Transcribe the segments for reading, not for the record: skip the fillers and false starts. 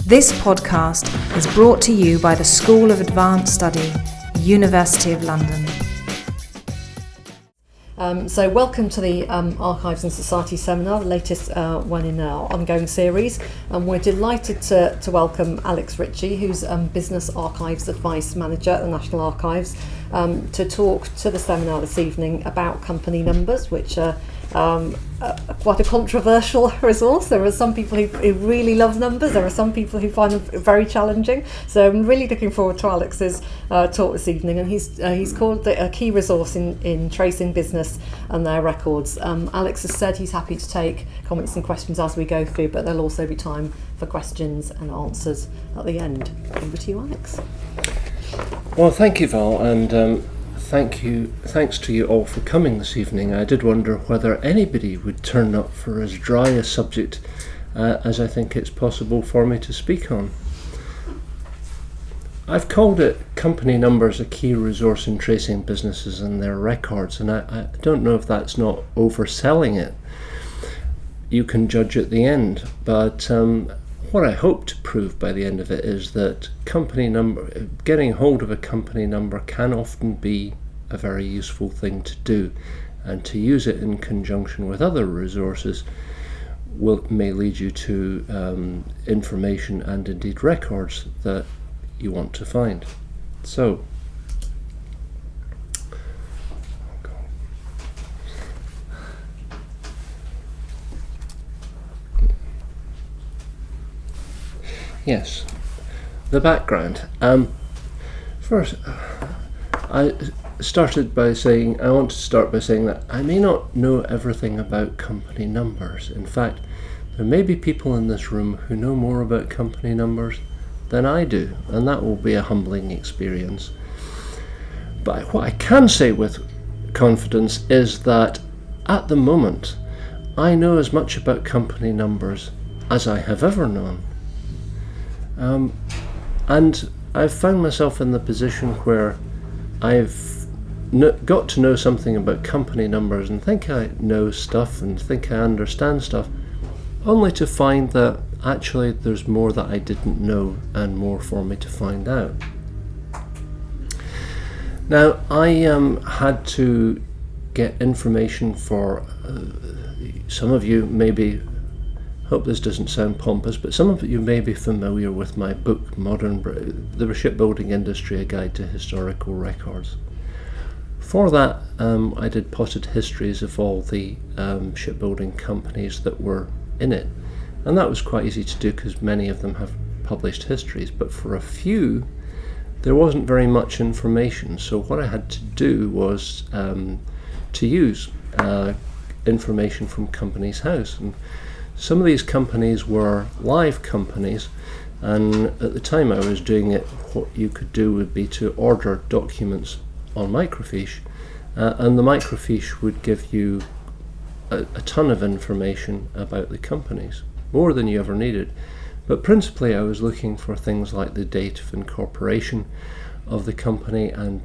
This podcast is brought to you by the School of Advanced Study, University of London. So welcome to the Archives and Society seminar, the latest one in our ongoing series. And we're delighted to welcome Alex Ritchie, who's Business Archives Advice Manager at the National Archives, to talk to the seminar this evening about company numbers, which are quite a controversial resource. There are some people who really love numbers. There are some people who find them very challenging. So I'm really looking forward to Alex's talk this evening, and he's called it a key resource in tracing business and their records. Alex has said he's happy to take comments and questions as we go through, but there'll also be time for questions and answers at the end. Over to you, Alex. Well, thank you, Val, and thanks to you all for coming this evening. I did wonder whether anybody would turn up for as dry a subject as I think it's possible for me to speak on. I've called it Company Numbers, a key resource in tracing businesses and their records, and I don't know if that's not overselling it. You can judge at the end, but what I hope to prove by the end of it is that getting hold of a company number can often be a very useful thing to do, and to use it in conjunction with other resources may lead you to information and indeed records that you want to find. So, yes, the background. First, I want to start by saying that I may not know everything about company numbers. In fact, there may be people in this room who know more about company numbers than I do, and that will be a humbling experience. But what I can say with confidence is that at the moment, I know as much about company numbers as I have ever known. And I've found myself in the position where I've got to know something about company numbers and think I know stuff and think I understand stuff, only to find that actually there's more that I didn't know and more for me to find out. Now, I had to get information for some of you maybe, hope this doesn't sound pompous, but some of you may be familiar with my book, The Shipbuilding Industry, A Guide to Historical Records. For that, I did potted histories of all the shipbuilding companies that were in it. And that was quite easy to do because many of them have published histories. But for a few, there wasn't very much information. So what I had to do was to use information from Companies House. And some of these companies were live companies, and at the time I was doing it, what you could do would be to order documents on microfiche, and the microfiche would give you a ton of information about the companies, more than you ever needed. But principally I was looking for things like the date of incorporation of the company and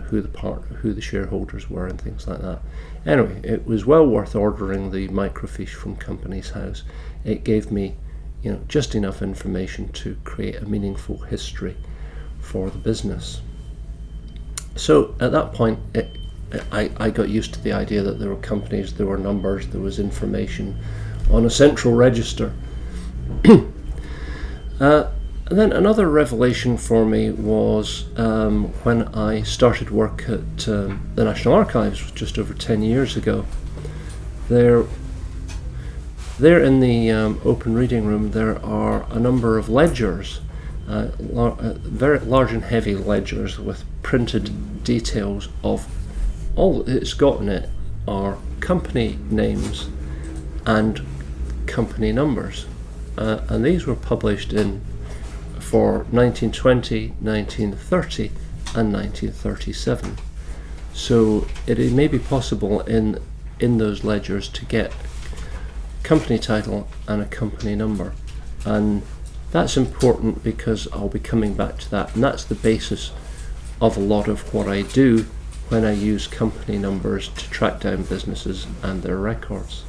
who the shareholders were and things like that. Anyway, it was well worth ordering the microfiche from Companies House. It gave me just enough information to create a meaningful history for the business. So at that point I got used to the idea that there were companies, there were numbers, there was information on a central register. And then another revelation for me was when I started work at the National Archives just over 10 years ago. There in the open reading room there are a number of ledgers, very large and heavy ledgers with printed details of all it's got in it are company names and company numbers. And these were published for 1920, 1930 and 1937. So it may be possible in those ledgers to get company title and a company number, and that's important because I'll be coming back to that, and that's the basis of a lot of what I do when I use company numbers to track down businesses and their records.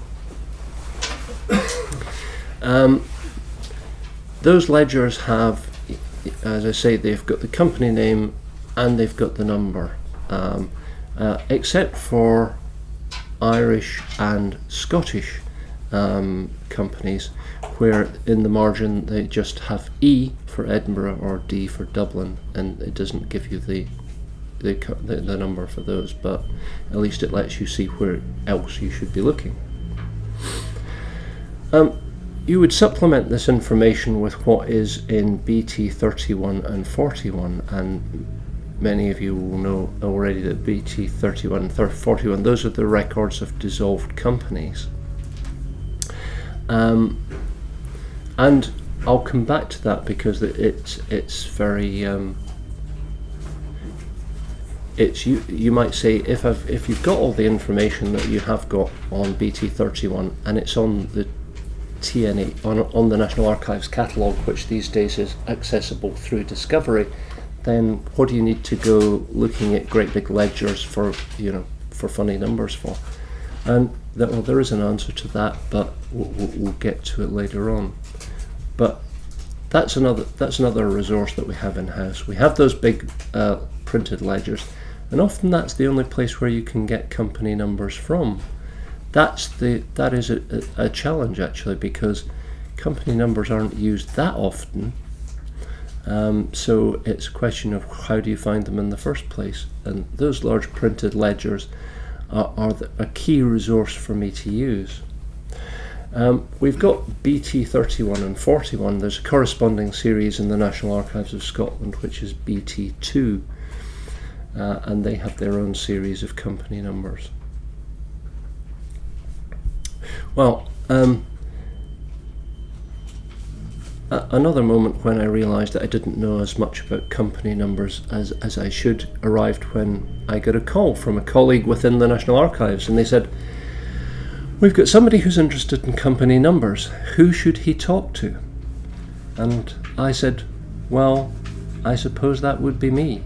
those ledgers have, as I say, they've got the company name and they've got the number, except for Irish and Scottish companies, where in the margin they just have E for Edinburgh or D for Dublin, and it doesn't give you the number for those, but at least it lets you see where else you should be looking. You would supplement this information with what is in BT 31 and 41, and many of you will know already that BT 31 and 41, those are the records of dissolved companies. And I'll come back to that because it's very you might say, if you've got all the information that you have got on BT 31 and it's on the TNA on the National Archives catalogue, which these days is accessible through Discovery, then what do you need to go looking at great big ledgers for funny numbers for? And there is an answer to that, but we'll get to it later on. But that's another resource that we have in house. We have those big printed ledgers, and often that's the only place where you can get company numbers from. That is a challenge actually, because company numbers aren't used that often. So it's a question of how do you find them in the first place, and those large printed ledgers are a key resource for me to use. We've got BT 31 and 41. There's a corresponding series in the National Archives of Scotland which is BT 2, and they have their own series of company numbers. Well, another moment when I realised that I didn't know as much about company numbers as I should arrived when I got a call from a colleague within the National Archives, and they said, "We've got somebody who's interested in company numbers. Who should he talk to?" And I said, "Well, I suppose that would be me."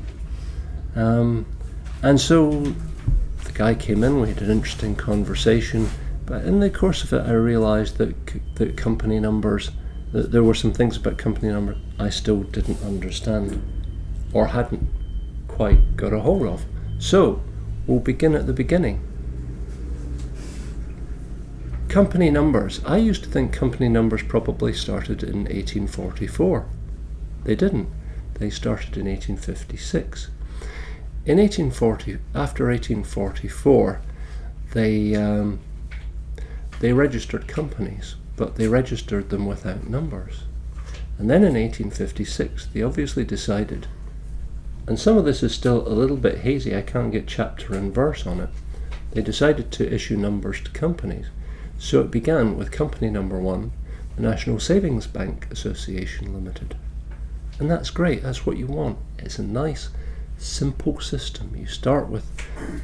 And so the guy came in, we had an interesting conversation, but in the course of it I realised that company numbers, that there were some things about company numbers I still didn't understand or hadn't quite got a hold of. So we'll begin at the beginning. Company numbers. I used to think company numbers probably started in 1844. They didn't. They started in 1856. After 1844, they registered companies, but they registered them without numbers. And then in 1856, they obviously decided, and some of this is still a little bit hazy, I can't get chapter and verse on it, they decided to issue numbers to companies. So it began with company number 1, the National Savings Bank Association Limited. And that's great, that's what you want. It's a nice, simple system. You start with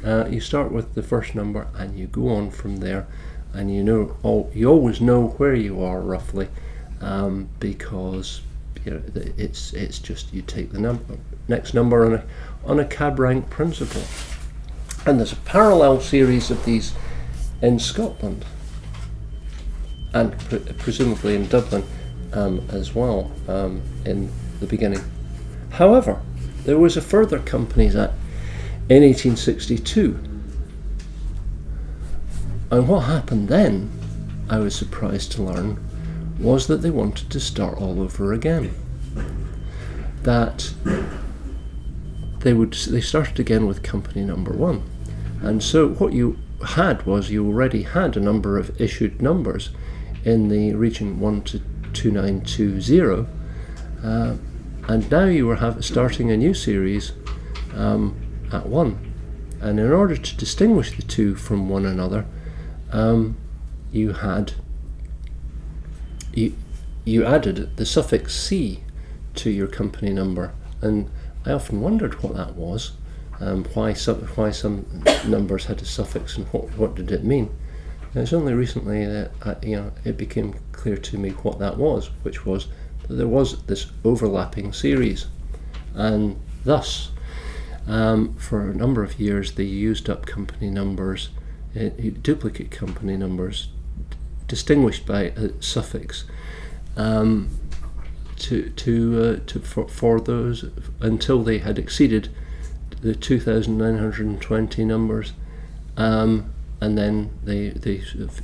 the first number and you go on from there, and you always know where you are roughly, because it's just you take the next number on a cab rank principle. And there's a parallel series of these in Scotland, and presumably in Dublin as well, in the beginning. However, there was a further Companies Act in 1862, and what happened then, I was surprised to learn, was that they wanted to start all over again. That they started again with company number 1, and so what you had was you already had a number of issued numbers in the region 1 to 2920, and now you were starting a new series at 1, and in order to distinguish the two from one another, you added the suffix C to your company number, and I often wondered what that was, why some numbers had a suffix and what did it mean. And it's only recently that it became clear to me what that was, which was that there was this overlapping series, and thus for a number of years they used up company numbers, duplicate company numbers distinguished by a suffix, for those until they had exceeded the 2,920 numbers, and then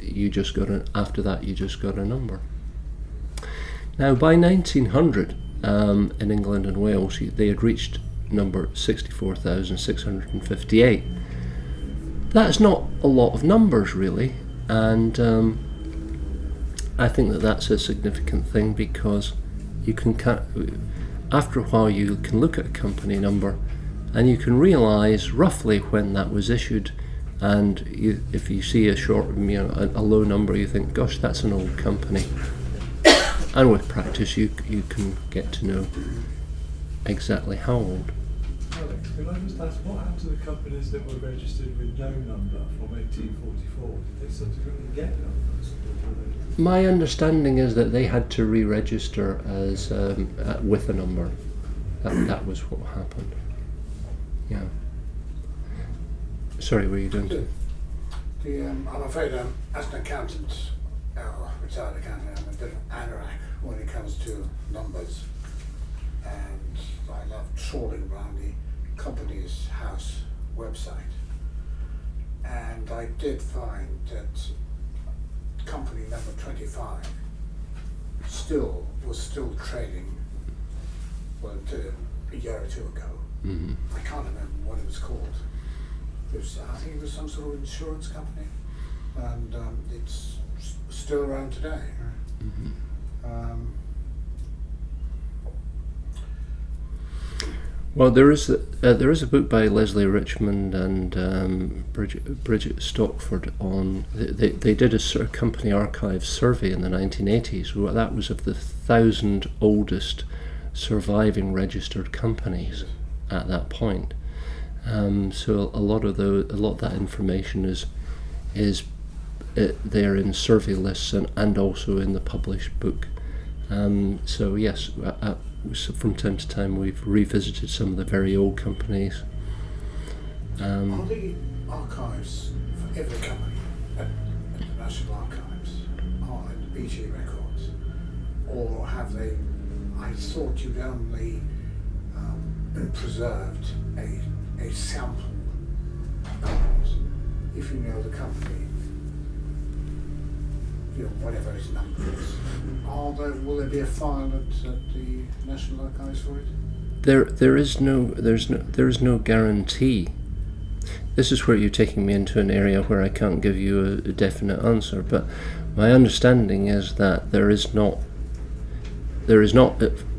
you just got after that you just got a number. Now by 1900, in England and Wales, they had reached number 64,658. That's not a lot of numbers really, and I think that's a significant thing, because you can after a while you can look at a company number and you can realise roughly when that was issued, and if you see a low number, you think, gosh, that's an old company. And with practice you can get to know exactly how old. Alex, can I just ask, what happened to the companies that were registered with no number from 1844? Did they subsequently get numbers? My understanding is that they had to re-register as with a number. That was what happened. Yeah. Sorry, were you going to? I'm afraid as an accountant, retired accountant, I'm a bit of an anorak when it comes to numbers, and I love trawling around the company's house website, and I did find that company number 25 was still trading, well, until a year or two ago. Mm-hmm. I can't remember what it was called. I think it was some sort of insurance company, and it's still around today. Mm-hmm. Well, there is a book by Leslie Richmond and Bridget Stockford on. They did a sort of company archives survey in the 1980s. That was of the 1,000 oldest surviving registered companies at that point. So a lot of that information is there in survey lists and also in the published book. So yes, from time to time we've revisited some of the very old companies. Are the archives for every company at the National Archives are in the BG records, or have they? I thought you'd only preserved a sample of companies. If you know the company, whatever its number is, will there be a file at the National Archives for it? There is no guarantee. This is where you're taking me into an area where I can't give you a definite answer. But my understanding is that there is not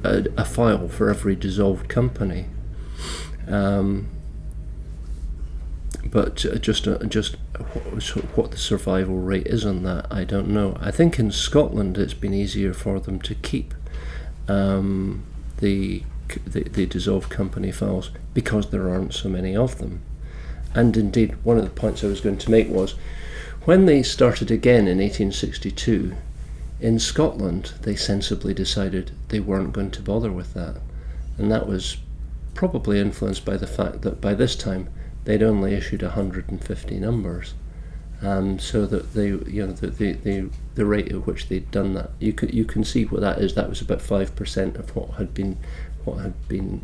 a file for every dissolved company. But just what the survival rate is on that, I don't know. I think in Scotland it's been easier for them to keep the dissolved company files because there aren't so many of them. And indeed, one of the points I was going to make was, when they started again in 1862, in Scotland they sensibly decided they weren't going to bother with that. And that was probably influenced by the fact that by this time they'd only issued 150 numbers, so that the rate at which they'd done that, you can see what that is. That was about 5% of what had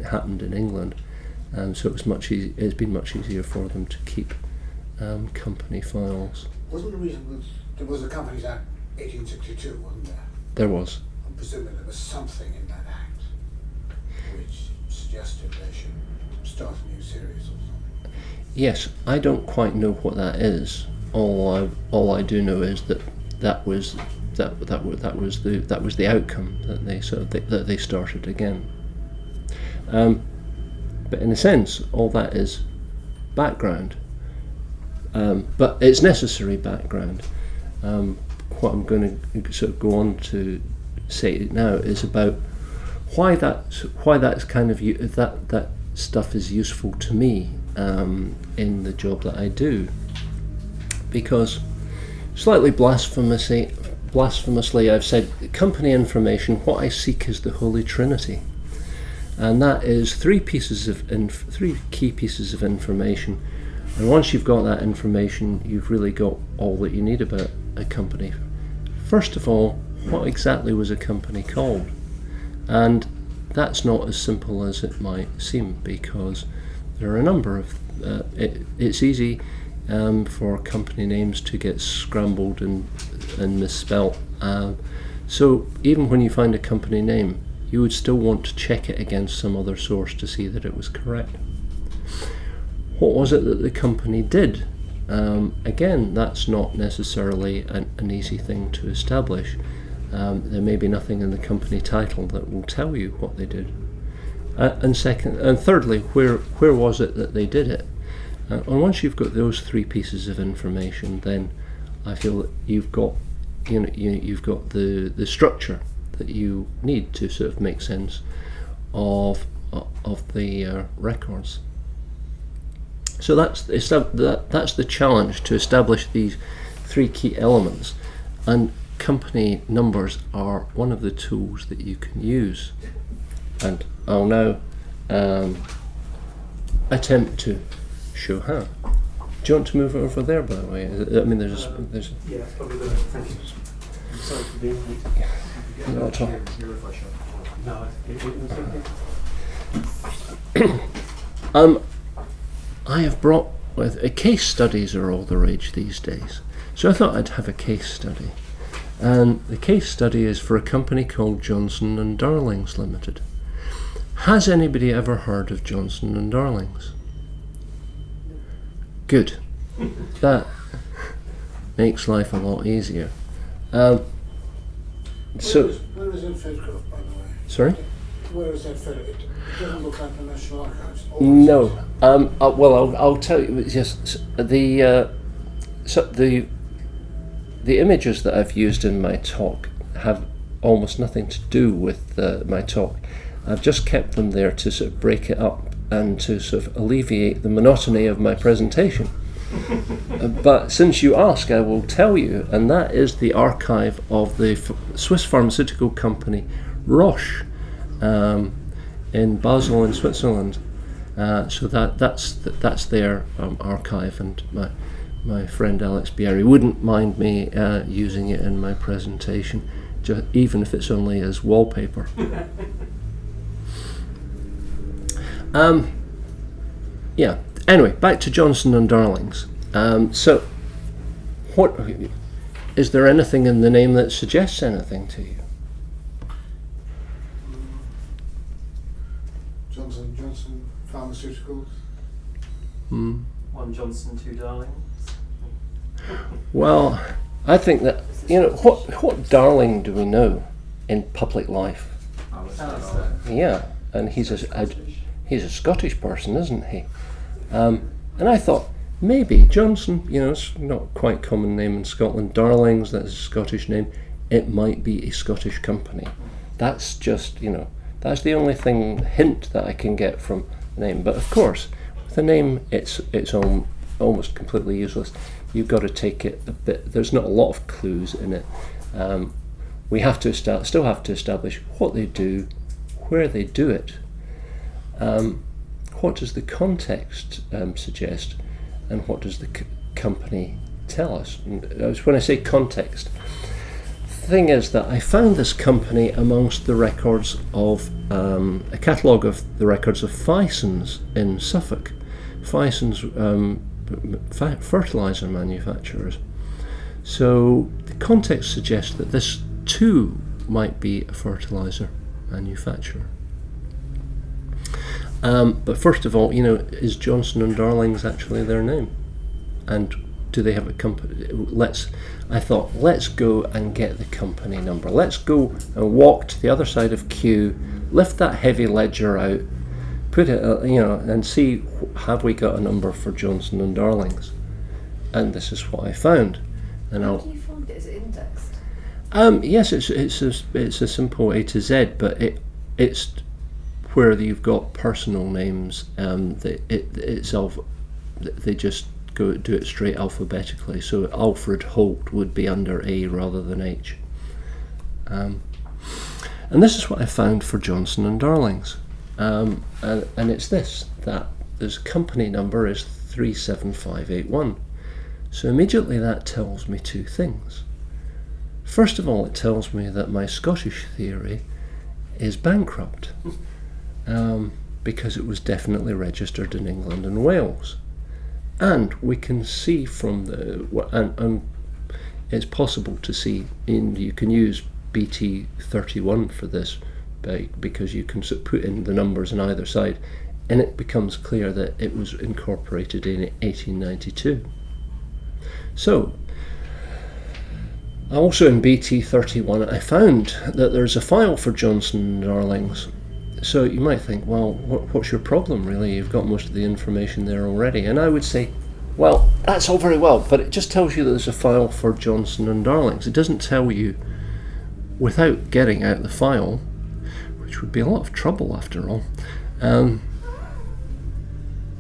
happened in England, so it's been much easier for them to keep company files. Wasn't the reason there was a Companies Act 1862, wasn't there? There was. I'm presuming there was something in that act which suggested they should start a new series or something. Yes, I don't quite know what that is. All I do know is that was the outcome, that they started again. But in a sense, all that is background. But it's necessary background. What I'm going to sort of go on to say now is about why that's kind of that stuff is useful to me in the job that I do, because slightly blasphemously I've said company information, what I seek is the Holy Trinity, and that is three key pieces of information, and once you've got that information, you've really got all that you need about a company. First of all, what exactly was a company called? And that's not as simple as it might seem, because there are a number of it's easy for company names to get scrambled and misspelt. So even when you find a company name, you would still want to check it against some other source to see that it was correct. What was it that the company did? Again, that's not necessarily an easy thing to establish. There may be nothing in the company title that will tell you what they did. And thirdly, where was it that they did it? And once you've got those three pieces of information, then I feel that you've got the structure that you need to sort of make sense of the records. So that's the challenge, to establish these three key elements, and company numbers are one of the tools that you can use. And I'll now attempt to show how. Do you want to move over there, by the way? I mean, there's. Yeah, probably the. Thank you. I'm sorry for being late. Not at all. No, I have brought with case studies are all the rage these days, so I thought I'd have a case study, and the case study is for a company called Johnson and Darlings Limited. Has anybody ever heard of Johnson and Darlings? Good. That makes life a lot easier. Where is that photograph, by the way? Sorry? Where is that photograph? It doesn't look like the National Archives. No. Well, I'll tell you. Just the images that I've used in my talk have almost nothing to do with my talk. I've just kept them there to sort of break it up and to sort of alleviate the monotony of my presentation. But since you ask, I will tell you, and that is the archive of the Swiss pharmaceutical company Roche in Basel in Switzerland. So that's their archive, and my friend Alex Bierry wouldn't mind me using it in my presentation, even if it's only as wallpaper. Yeah. Anyway, back to Johnson and Darlings. So, what is there anything in the name that suggests anything to you? Johnson & Johnson Pharmaceuticals. One Johnson, two Darlings. Well, I think that what Darling do we know in public life? Yeah, and he's a Scottish person, isn't he? And I thought maybe Johnson, it's not quite a common name in Scotland. Darlings, that's a Scottish name. It might be a Scottish company. That's just, that's the only hint that I can get from the name. But of course, with a name, it's almost completely useless. You've got to take it a bit. There's not a lot of clues in it. We have to still have to establish what they do, where they do it. What does the context suggest, and what does the company tell us? And when I say context, the thing is that I found this company amongst the records of a catalogue of the records of Fisons in Suffolk. Fisons, fertiliser manufacturers. So the context suggests that this too might be a fertiliser manufacturer. But first of all, is Johnson and Darlings actually their name? And do they have a company? I thought, let's go and get the company number. Let's go and walk to the other side of Kew, lift that heavy ledger out, put it, and see, have we got a number for Johnson and Darlings? And this is what I found. And How do you find it? Is it indexed? Yes, it's a simple A to Z, but it's where you've got personal names. They just do it straight alphabetically. So Alfred Holt would be under A rather than H. And this is what I found for Johnson and Darlings. And it's that this company number is 37581. So immediately that tells me two things. First of all, it tells me that my Scottish theory is bankrupt because it was definitely registered in England and Wales. And we can see from and it's possible to see, you can use BT31 for this, because you can put in the numbers on either side, and it becomes clear that it was incorporated in 1892. So, also in BT31, I found that there's a file for Johnson & Darlings. So you might think, well, what's your problem really? You've got most of the information there already. And I would say, well, that's all very well, but it just tells you that there's a file for Johnson & Darlings. It doesn't tell you, without getting out the file, which would be a lot of trouble after all,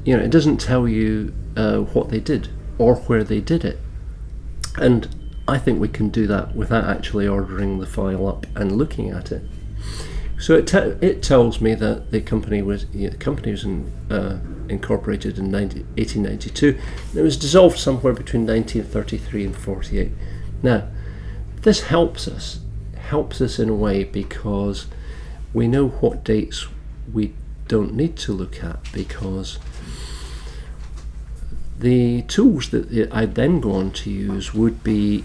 it doesn't tell you what they did or where they did it. And I think we can do that without actually ordering the file up and looking at it. So it tells me that the company was incorporated in 1892. And it was dissolved somewhere between 1933 and 48. Now, this helps us in a way, because we know what dates we don't need to look at, because the tools that I'd then go on to use would be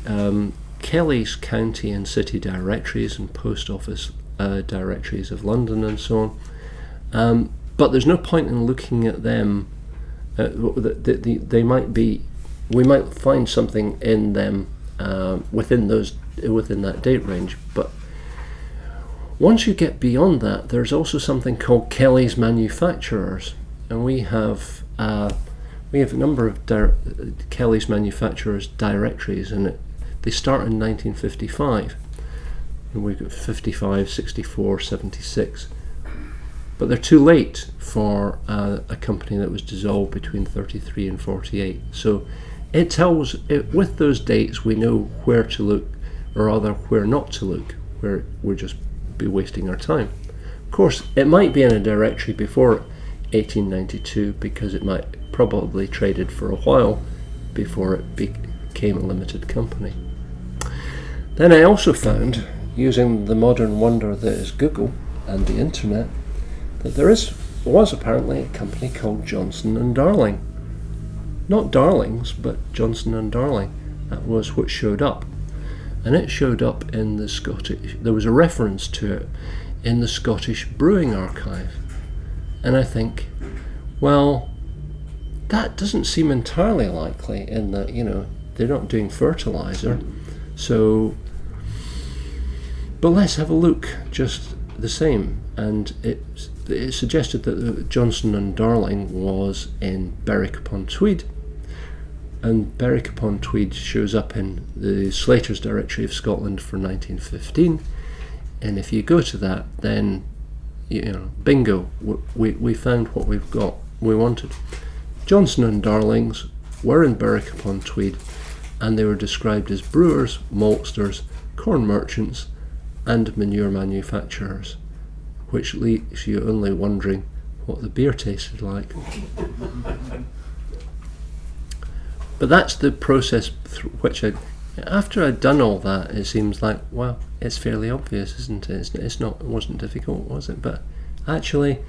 Kelly's county and city directories and post office directories of London and so on. But there's no point in looking at them. They might be. We might find something in them within that date range. But once you get beyond that, there's also something called Kelly's manufacturers, and we have a number of Kelly's manufacturers directories, and they start in 1955. And we've got 55, 64, 76. But they're too late for a company that was dissolved between 33 and 48. So it tells, with those dates, we know where to look, or rather where not to look, where we'll just be wasting our time. Of course, it might be in a directory before 1892, because it might probably traded for a while before it became a limited company. Then I also found, using the modern wonder that is Google and the internet, that there was apparently a company called Johnson & Darling. Not Darlings, but Johnson & Darling. That was what showed up. And it showed up in the Scottish, there was a reference to it in the Scottish Brewing Archive. And I think, well, that doesn't seem entirely likely, in that, they're not doing fertilizer. So, but let's have a look just the same. And it suggested that Johnson & Darling was in Berwick-upon-Tweed. And Berwick-upon-Tweed shows up in the Slater's Directory of Scotland for 1915. And if you go to that, then, bingo, we found what we wanted. Johnson & Darlings were in Berwick-upon-Tweed, and they were described as brewers, maltsters, corn merchants, and manure manufacturers, which leaves you only wondering what the beer tasted like. But that's the process through which after I'd done all that, it seems like, well, it's fairly obvious, isn't it? It wasn't difficult, was it? But actually,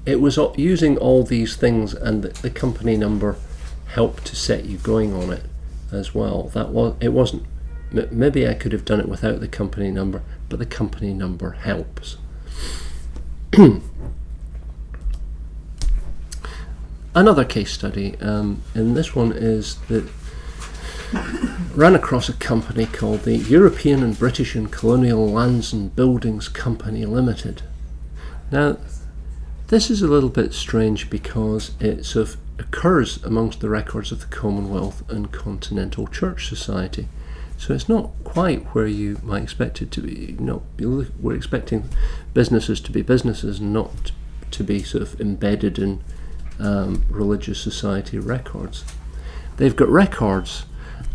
it was using all these things, and the company number helped to set you going on it as well. It wasn't. Maybe I could have done it without the company number, but the company number helps. Another case study, and this one is that ran across a company called the European and British and Colonial Lands and Buildings Company Limited. Now, this is a little bit strange because it sort of occurs amongst the records of the Commonwealth and Continental Church Society. So it's not quite where you might expect it to be. We're expecting businesses to be businesses, not to be sort of embedded in religious society records. They've got records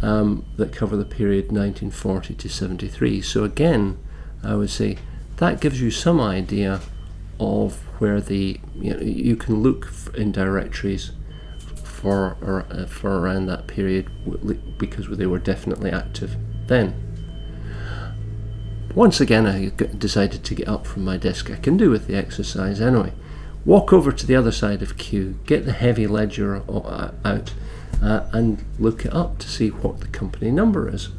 that cover the period 1940 to 73. So again, I would say that gives you some idea of where you can look in directories for around that period, because they were definitely active then. once again I decided to get up from my desk. I can do with the exercise anyway. Walk over to the other side of Q, get the heavy ledger out, and look it up to see what the company number is.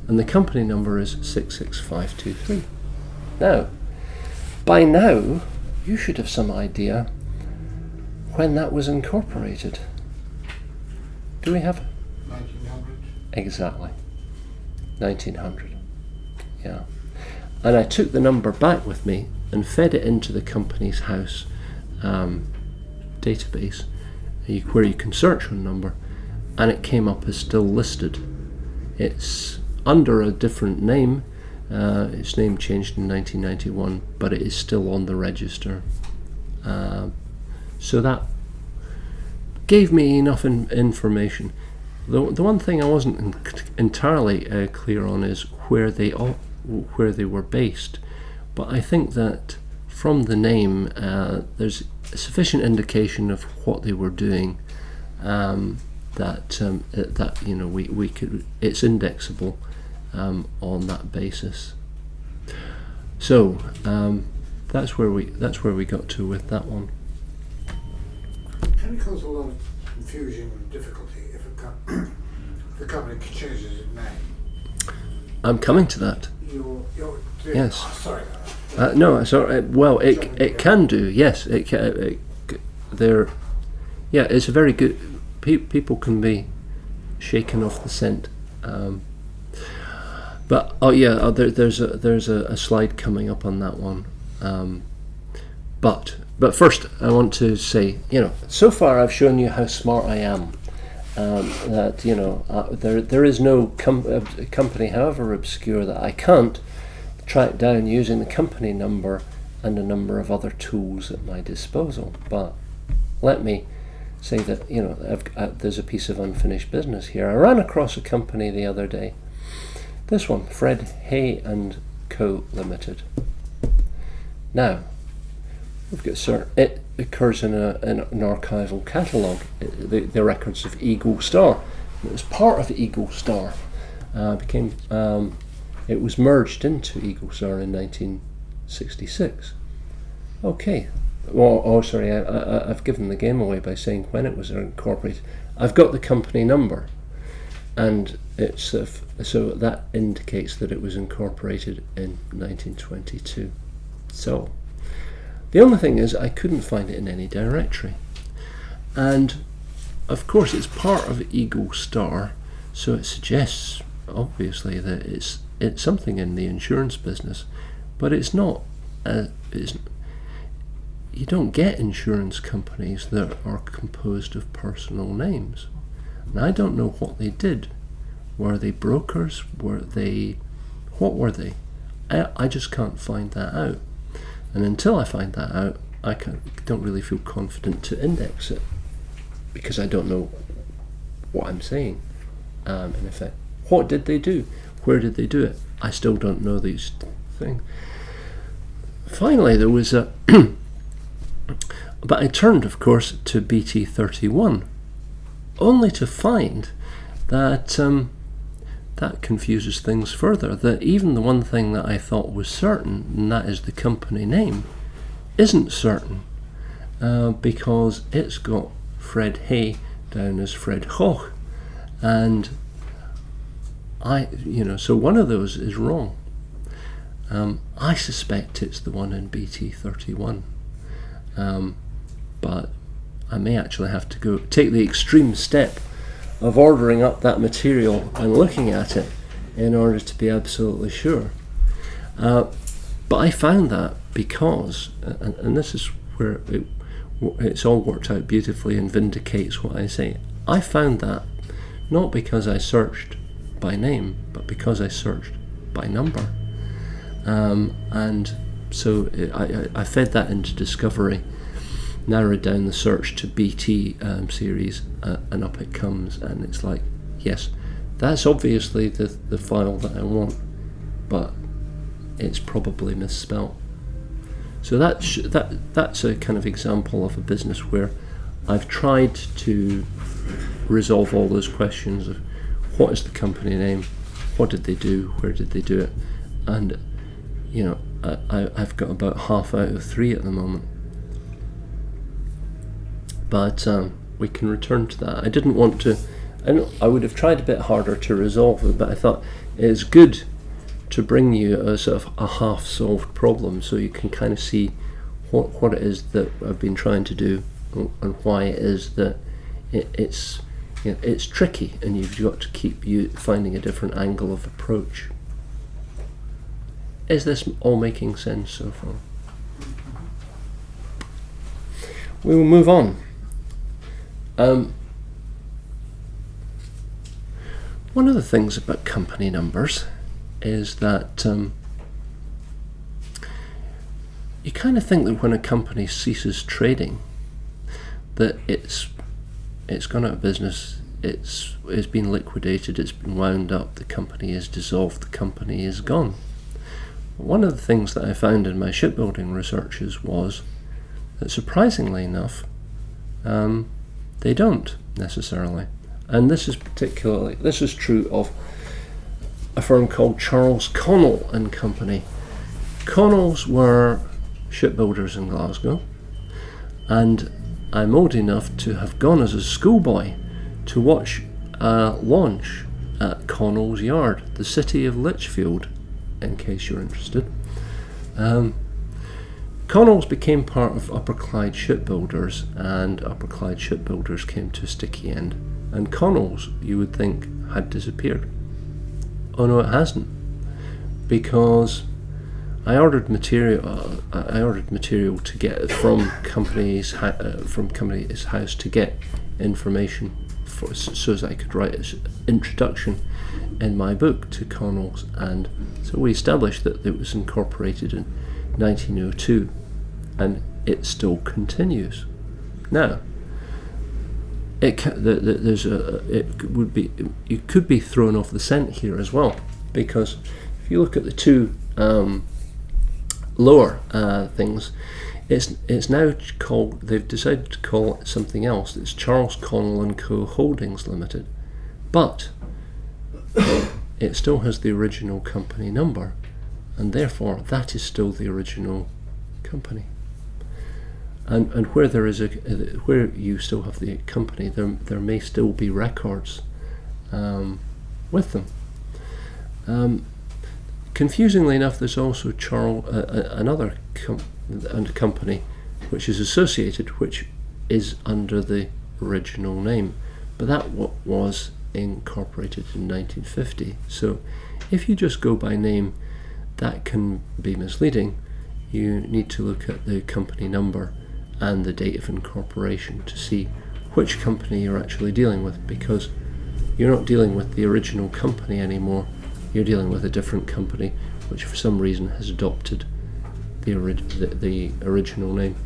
And the company number is 66523. Now, by now, you should have some idea when that was incorporated. Do we have? 1900. Exactly. 1900. Yeah. And I took the number back with me and fed it into the company's house database where you can search on number, and it came up as still listed. It's under a different name. Its name changed in 1991, but it is still on the register. So that gave me enough information. The one thing I wasn't entirely clear on is where they were based, but I think that from the name there's a sufficient indication of what they were doing, that we could, it's indexable on that basis. So that's where we got to with that one. Can it cause a lot of confusion and difficulty if the company changes its name? I'm coming to that. You're Yes. Oh, sorry about that. No, sorry. Well, it can do. Yes, it can. Yeah, it's a very good. People can be shaken off the scent. But there's a slide coming up on that one. But first, I want to say, so far I've shown you how smart I am. That there is no company, however obscure, that I can't track down using the company number and a number of other tools at my disposal. But let me say that there's a piece of unfinished business here. I ran across a company the other day. This one, Fred Hay and Co. Limited. Now, we've got it occurs in an archival catalogue, the records of Eagle Star. It was part of Eagle Star. It was merged into Eagle Star in 1966. Okay. Well, sorry, I've given the game away by saying when it was incorporated. I've got the company number, and it's so that indicates that it was incorporated in 1922. So the only thing is I couldn't find it in any directory, and of course it's part of Eagle Star, so it suggests obviously that it's something in the insurance business, but it's not. You don't get insurance companies that are composed of personal names. And I don't know what they did. Were they brokers? What were they? I just can't find that out. And until I find that out, I don't really feel confident to index it, because I don't know what I'm saying. In effect, what did they do? Where did they do it? I still don't know these things. Finally, there was a but I turned, of course, to BT31, only to find that that confuses things further, that even the one thing that I thought was certain, and that is the company name, isn't certain, because it's got Fred Hay down as Fred Hoch, and so one of those is wrong. I suspect it's the one in BT31. But I may actually have to take the extreme step of ordering up that material and looking at it in order to be absolutely sure. But I found that because, and this is where it's all worked out beautifully and vindicates what I say, I found that not because I searched by name, but because I searched by number. And so I fed that into Discovery, narrowed down the search to BT series, and up it comes, and it's like, yes, that's obviously the file that I want, but it's probably misspelt. So that's a kind of example of a business where I've tried to resolve all those questions of what is the company name, what did they do, where did they do it, and I've got about half out of 3 at the moment. But we can return to that. I didn't want to. I would have tried a bit harder to resolve it, but I thought it's good to bring you a sort of a half-solved problem, so you can kind of see what it is that I've been trying to do, and why it is that it's tricky, and you've got to keep finding a different angle of approach. Is this all making sense so far? We will move on. One of the things about company numbers is that you kind of think that when a company ceases trading, that it's gone out of business, it's been liquidated, it's been wound up, the company is dissolved, the company is gone. One of the things that I found in my shipbuilding researches was that, surprisingly enough, they don't necessarily. And this is true of a firm called Charles Connell and Company. Connells were shipbuilders in Glasgow, and I'm old enough to have gone as a schoolboy to watch a launch at Connell's Yard, the city of Lichfield, in case you're interested. Connells became part of Upper Clyde Shipbuilders, and Upper Clyde Shipbuilders came to a sticky end, and Connells, you would think, had disappeared. Oh no, it hasn't, because I ordered material to get from company's house to get information so as I could write an introduction in my book to Connells, and so we established that it was incorporated in 1902, and it still continues. Now, you could be thrown off the scent here as well, because if you look at the two lower things, it's now called. They've decided to call it something else. It's Charles Connell and Co. Holdings Limited, but it still has the original company number, and therefore that is still the original company. And where there is where you still have the company, there may still be records with them. Confusingly enough, there's also another company which is associated, which is under the original name, but that was incorporated in 1950. So if you just go by name, that can be misleading. You need to look at the company number and the date of incorporation to see which company you're actually dealing with, because you're not dealing with the original company anymore. You're dealing with a different company which for some reason has adopted the original name.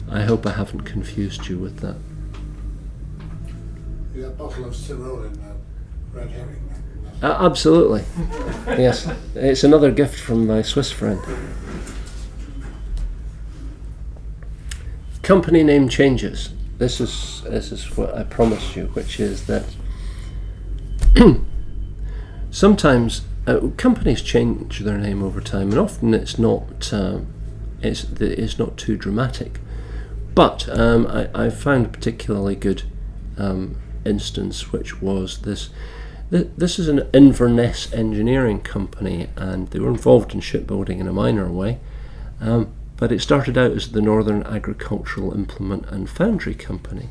I hope I haven't confused you with that. You got a bottle of Cyril in red herring. Absolutely. Yes, it's another gift from my Swiss friend. Company name changes. This is what I promised you, which is that sometimes companies change their name over time, and often it's not too dramatic. But I found a particularly good instance, which was this. This is an Inverness engineering company, and they were involved in shipbuilding in a minor way. But it started out as the Northern Agricultural Implement and Foundry Company.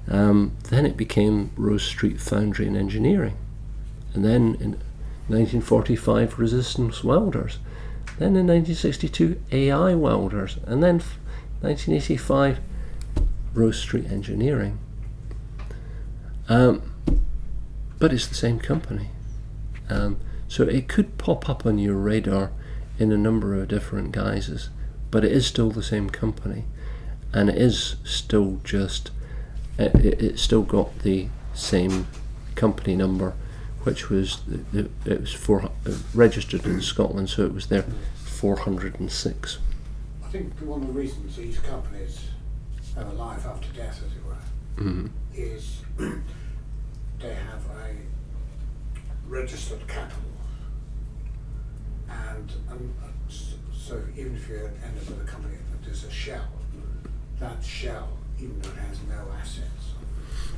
Then it became Rose Street Foundry and Engineering. And then in 1945, Resistance Welders. Then in 1962, AI Welders. And then 1985, Rose Street Engineering. But it's the same company. So it could pop up on your radar in a number of different guises, but it is still the same company, and it is still just it's still got the same company number, which was it was registered in Scotland, so it was there 406. I think one of the reasons these companies have a life after death, as it were, is they have a registered capital, and so even if you end up with a company that is a shell, that shell, even though it has no assets,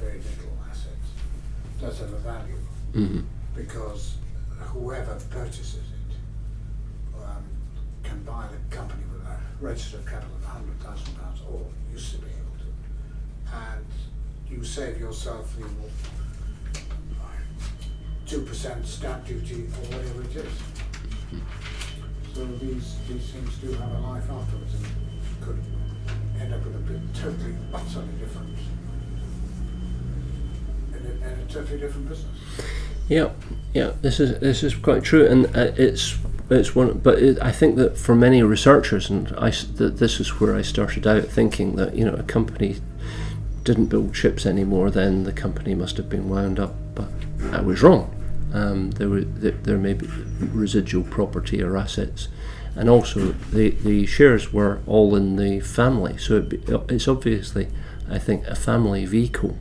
very little assets, does have a value. Mm-hmm. Because whoever purchases it can buy the company with a registered capital of £100,000, or used to be able to, and you save yourself the 2% stamp duty or whatever it is. So these things do have a life afterwards, and could end up with a totally, utterly different, in a totally different business. Yeah, this is quite true, and it's one. But I think that for many researchers, and this is where I started out thinking that a company didn't build ships anymore, then the company must have been wound up. But I was wrong. There may be residual property or assets, and also the shares were all in the family. So it's obviously, I think, a family vehicle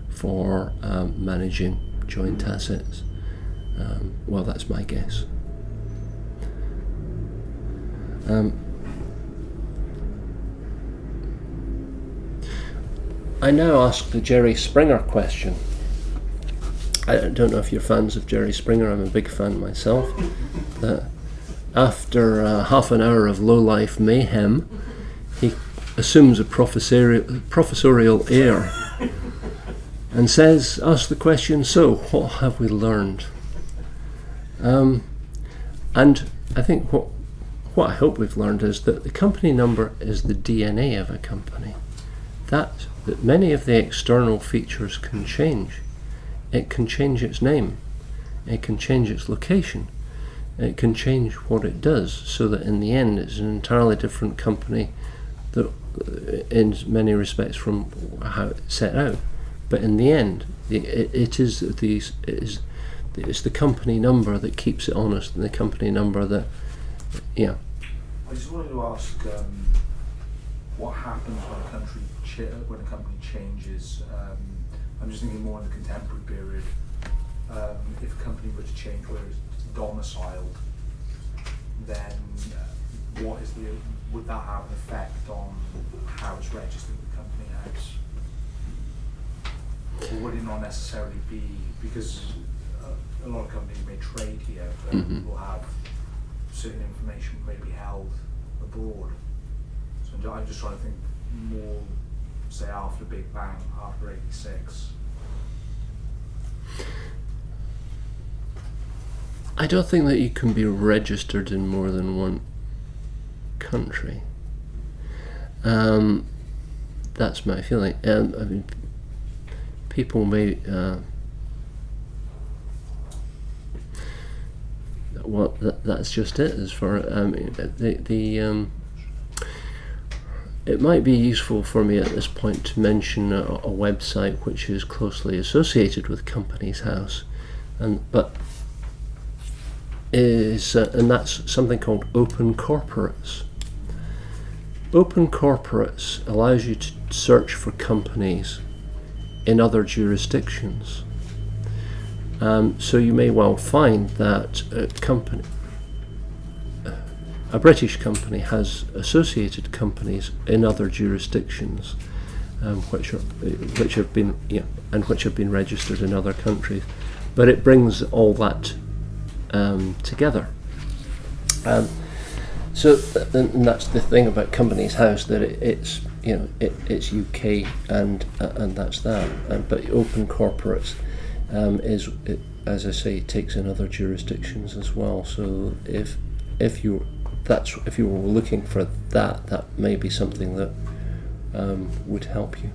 for managing joint assets. Well, that's my guess. I now ask the Jerry Springer question. I don't know if you're fans of Jerry Springer. I'm a big fan myself. That after half an hour of low-life mayhem, he assumes a professorial air and asks the question, so what have we learned? And I think what I hope we've learned is that the company number is the DNA of a company. That many of the external features can change. It can change its name. It can change its location. It can change what it does, so that in the end it's an entirely different company that, in many respects, from how it's set out. But in the end, it's the company number that keeps it honest, and the company number that, I just wanted to ask what happens when a company changes. I'm just thinking more in the contemporary period. If a company were to change where it's domiciled, then would that have an effect on how it's registered with the Company House? Or would it not necessarily be, because a lot of companies may trade here, but will have certain information may be held abroad. So I'm just trying to think more, say, after Big Bang, after 86. I don't think that you can be registered in more than one country. That's my feeling. I mean, people may that's just it. As far it might be useful for me at this point to mention a website which is closely associated with Companies House, and that's something called Open Corporates. Open Corporates allows you to search for companies in other jurisdictions. So you may well find that a British company has associated companies in other jurisdictions, which have been registered in other countries, but it brings all that together. So that's the thing about Companies House, that it's UK and that's that. But Open Corporates as I say, takes in other jurisdictions as well. So if you were looking for that may be something that would help you.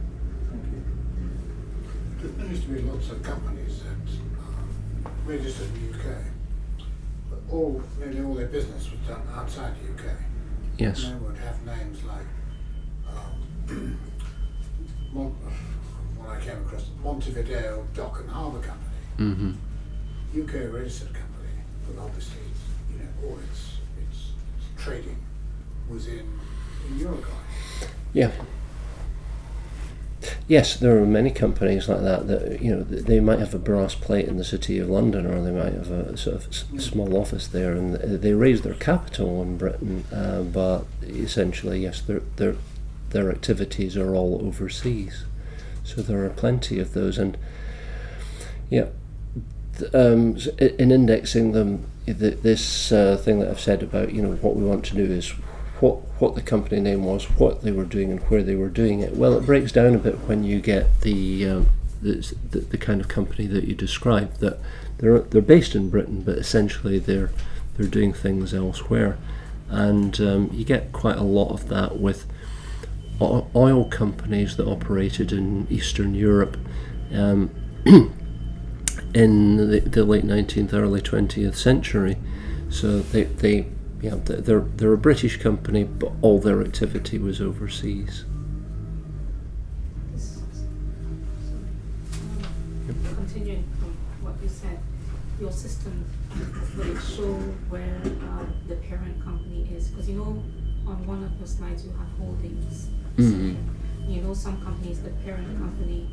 There used to be lots of companies that registered in the UK, but nearly all their business was done outside the UK. Yes. And they would have names like what I came across, Montevideo Dock and Harbour Company. Mm-hmm. UK registered company, but obviously all its trading was in Uruguay. Yeah. Yes, there are many companies like that they might have a brass plate in the City of London, or they might have a sort of small office there, and they raise their capital in Britain, but essentially, yes, their activities are all overseas. So there are plenty of those, and in indexing them, this thing that I've said about what we want to do is what the company name was, what they were doing, and where they were doing it. Well, it breaks down a bit when you get the kind of company that you described, that they're based in Britain, but essentially they're doing things elsewhere, and you get quite a lot of that with oil companies that operated in Eastern Europe in the late 19th, early 20th century. So they're a British company, but all their activity was overseas. Continuing from what you said, your system, will it show where the parent company is? Because on one of your slides you have holdings. Mm-hmm. Some companies, the parent company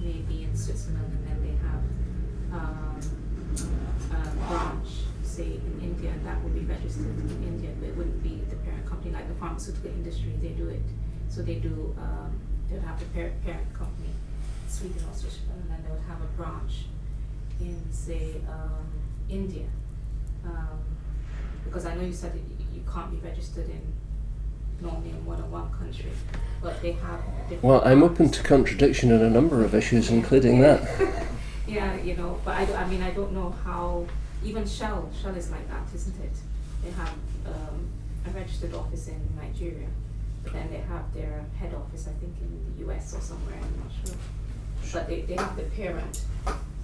may be in Switzerland, and then they have a branch, say in India, and that would be registered in India, but it wouldn't be the parent company. Like the pharmaceutical industry, they do it. So they do, they'll have the parent company, Sweden or Switzerland, and then they would have a branch in, say, India. Because I know you said you can't be registered normally in more than one country, but they have different. Well, I'm open to contradiction in a number of issues, including that. Yeah, but I don't know how. Even Shell is like that, isn't it? They have a registered office in Nigeria, but then they have their head office, I think, in the US or somewhere. I'm not sure. But they have the parent.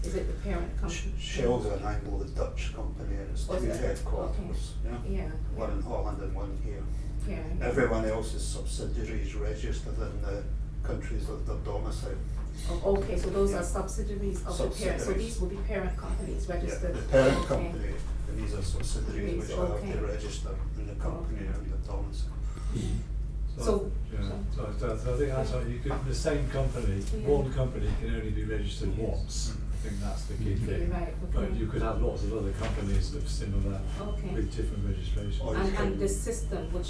Is it the parent company? Shell's an Anglo-Dutch company, and it's two headquarters. Okay. Yeah. One in Holland and one here. Yeah. Everyone else's subsidiaries registered in the countries of their domicile. Oh, okay, so those are subsidiaries of the parent. So these will be parent companies registered. Yeah, the parent okay. company, and these are subsidiaries which have okay. to register in the company and the domicile. So I think that's right. The same company, one company can only be registered once. I think that's the key thing. Right, okay. But you could have lots of other companies that are similar with different registrations. And this system would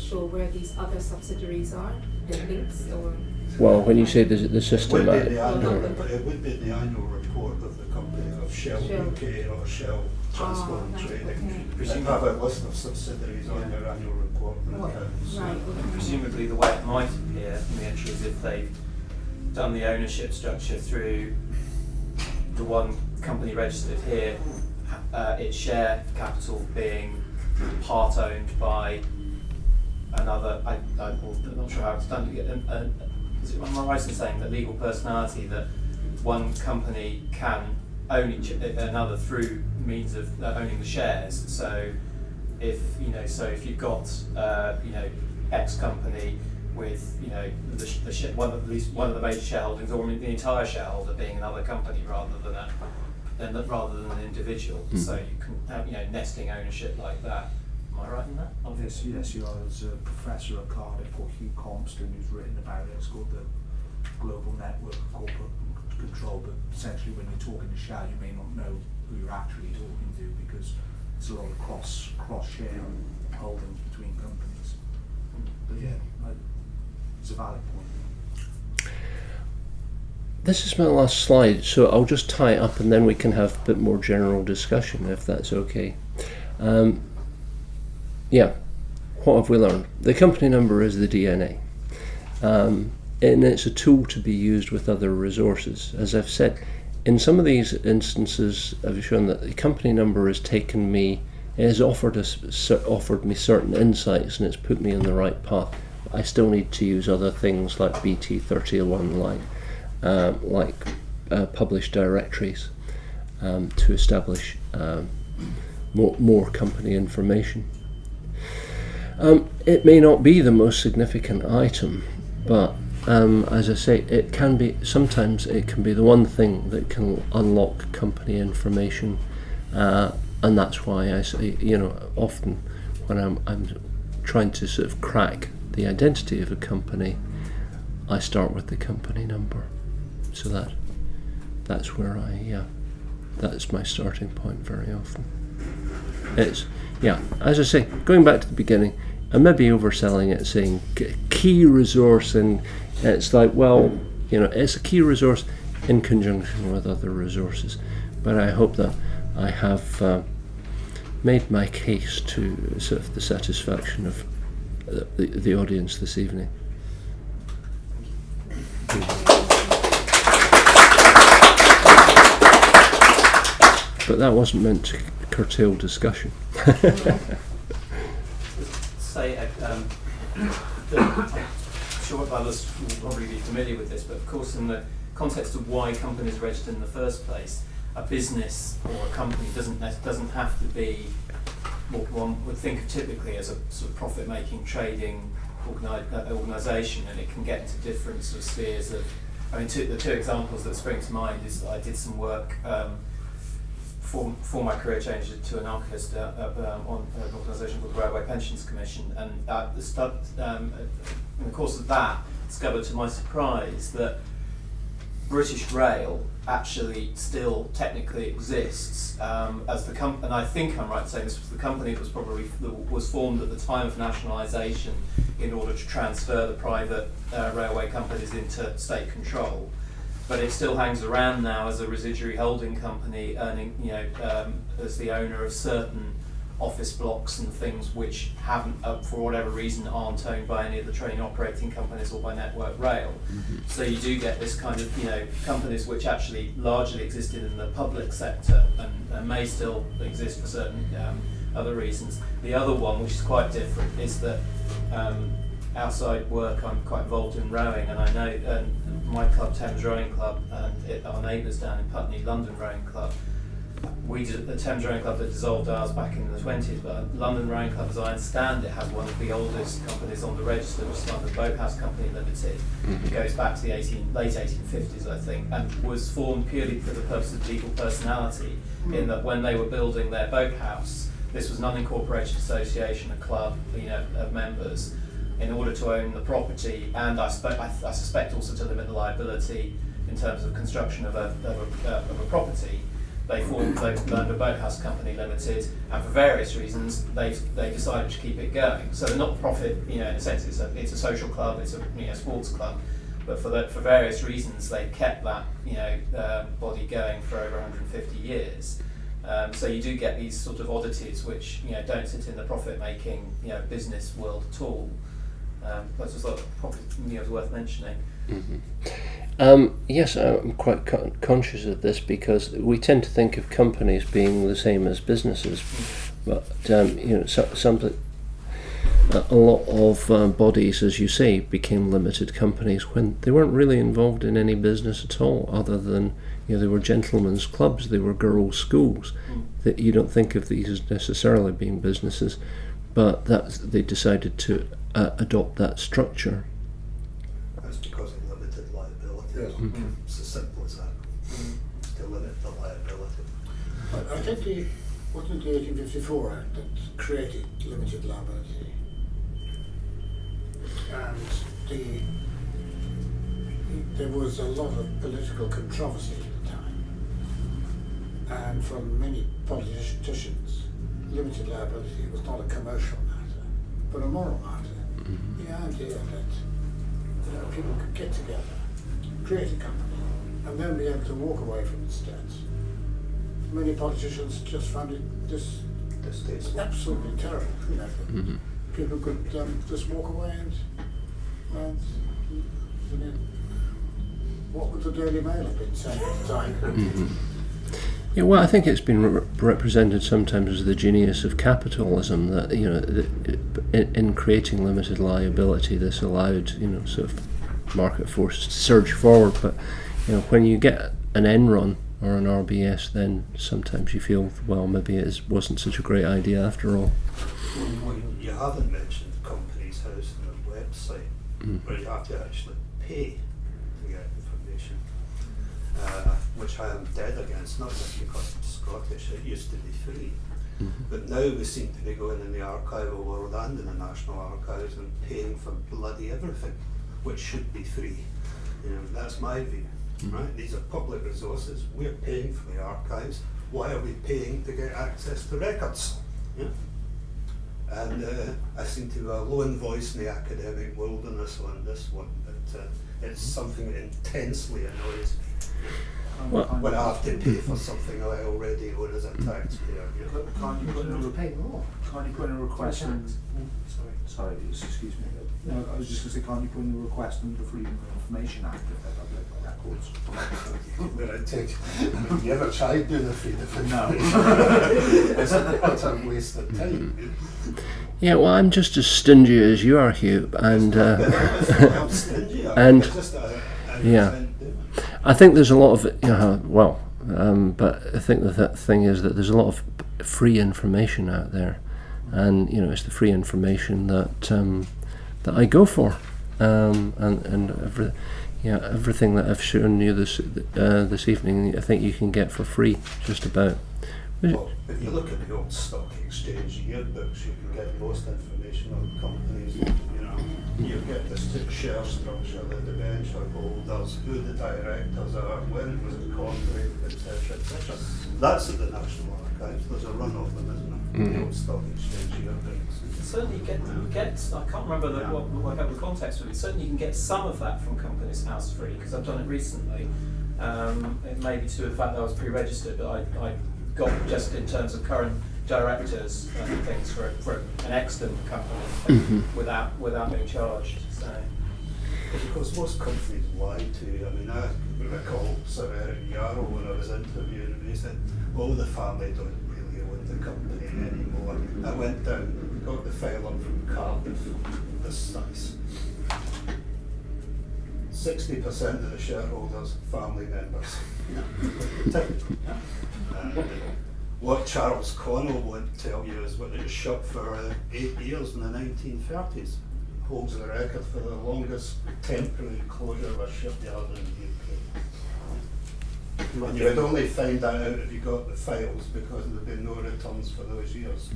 show where these other subsidiaries are, the links or. Well, when you say the system, it would be the annual report of the company of Shell UK or Shell Transport and Trading. Okay. They have a list of subsidiaries on their annual report and accounts. Right. Okay. Presumably the way it might appear in the entry is if they've done the ownership structure through the one company registered here, its share capital being part owned by another, I'm not sure how it's done. Am I right in saying that legal personality, that one company can own another through means of owning the shares? So if you've got X company with at least one of the major shareholdings, or the entire shareholder being another company rather than an individual, so you can have nesting ownership like that. Am I right in that? Yes, you are. There's a professor at Cardiff called Hugh Compston who's written about it. It's called the Global Network of Corporate Control, but essentially when you're talking to Shell, you may not know who you're actually talking to, because it's a lot of cross-share holdings between companies. But it's a valid point. this is my last slide, so I'll just tie it up and then we can have a bit more general discussion, if that's okay. What have we learned? The company number is the DNA. And it's a tool to be used with other resources. As I've said, in some of these instances, I've shown that the company number has taken me, it has offered me certain insights, and it's put me on the right path. I still need to use other things like BT31, like published directories to establish more company information. It may not be the most significant item, but as I say, sometimes it can be the one thing that can unlock company information, and that's why I say, often when I'm trying to sort of crack the identity of a company, I start with the company number. So that's where that's my starting point very often. It's, as I say, going back to the beginning, I may be overselling it, saying key resource, and it's like, well, it's a key resource in conjunction with other resources. But I hope that I have made my case to sort of the satisfaction of the audience this evening. But that wasn't meant to curtail discussion. Say, I'm sure others will probably be familiar with this, but of course in the context of why companies are registered in the first place, a business or a company doesn't have to be what one would think of typically as a sort of profit-making trading organisation, and it can get into different sort of spheres of. I mean, the two examples that spring to mind is that I did some work for my career change to anarchist on an organisation called the Railway Pensions Commission, and in the course of that, discovered to my surprise that British Rail actually still technically exists as the company, and I think I'm right in saying this was the company that was formed at the time of nationalisation in order to transfer the private railway companies into state control. But it still hangs around now as a residuary holding company, earning, as the owner of certain office blocks and things which haven't, for whatever reason, aren't owned by any of the train operating companies or by Network Rail. Mm-hmm. So you do get this kind of, companies which actually largely existed in the public sector and may still exist for certain other reasons. The other one, which is quite different, is that outside work, I'm quite involved in rowing, and I know my club, Thames Rowing Club, and our neighbours down in Putney, London Rowing Club, we did the Thames Rowing Club that dissolved ours back in the 20s, but London Rowing Club, as I understand it, has one of the oldest companies on the register, which is London Boathouse Company Limited. It goes back to the late 1850s, I think, and was formed purely for the purpose of legal personality, in that when they were building their boathouse, this was an unincorporated association, a club, of members, in order to own the property, and I suspect also to limit the liability in terms of construction of a property. They learned a Boathouse Company Limited, and for various reasons they decided to keep it going. So they're not for profit, in a sense it's a social club, it's a sports club, but for various reasons they kept that body going for over 150 years. So you do get these sort of oddities which don't sit in the profit-making business world at all. I just thought probably was worth mentioning. Mm-hmm. Yes, I'm quite conscious of this because we tend to think of companies being the same as businesses, but a lot of bodies, as you say, became limited companies when they weren't really involved in any business at all, other than they were gentlemen's clubs, they were girls' schools. That you don't think of these as necessarily being businesses, but they decided to adopt that structure. That's because of limited liability. Yes. Mm-hmm. It's as simple as that. To limit the liability. But I think it wasn't the 1854 Act that created limited liability, and there was a lot of political controversy at the time, and from many politicians, limited liability was not a commercial matter, but a moral matter. Mm-hmm. The idea that people could get together, create a company, and then be able to walk away from the stats. Many politicians just found it absolutely terrible. Mm-hmm. People could just walk away and what would the Daily Mail have been saying at the time? Mm-hmm. Yeah, well, I think it's been represented sometimes as the genius of capitalism that in creating limited liability, this allowed sort of market forces to surge forward. But when you get an Enron or an RBS, then sometimes you feel, well, maybe it wasn't such a great idea after all. Well, you haven't mentioned Companies House on their website, where you have to actually pay to get information, which I am dead against, not just because I'm Scottish, it used to be free. Mm-hmm. But now we seem to be going in the archival world and in the National Archives and paying for bloody everything. which should be free. You know, that's my view. Right? These are public resources. We're paying for the archives. Why are we paying to get access to records? Yeah? And I seem to be a lone voice in the academic wilderness on this one, but it's something that intensely annoys me. When I have to pay for something I already own as a taxpayer. Yeah? Can't you put in a Pay more. Can't you put in a request? Sorry, excuse me. No, I was just going to say, can't you put in a request under the Freedom of Information Act if they're public records? But I take, you ever tried doing a Freedom of No. Information? It's a utter waste of time. Yeah, well, I'm just as stingy as you are, Hugh, and I'm stingy. and It's just yeah. I think there's a lot of but I think the thing is that there's a lot of free information out there, and it's the free information that I go for, and everything that I've shown you this evening, I think you can get for free, just about. Well, if you look at the old stock exchange yearbooks, you can get most information on companies. You get this share structure, the debenture holders, who the directors are, when it was incorporated, etc., etc. That's at the National Archives. There's a run of them, isn't there? The old stock exchange yearbooks. Certainly you get I can't remember what the context would be. Certainly you can get some of that from Companies House free, because I've done it recently. It may be to the fact that I was pre-registered, but I got, just in terms of current directors and things, for an excellent company without being charged. So. But of course, most companies lie to you. I mean, I recall Sir Eric Yarrow when I was interviewing him, he said, "Oh, the family don't really own the company anymore." I went down, got the file up from Cardiff, this size. 60% of the shareholders, family members. What Charles Connell won't tell you is what it was shut for 8 years in the 1930s. Holds the record for the longest temporary closure of a shipyard in the UK. And you would only find that out if you got the files, because there'd be no returns for those years.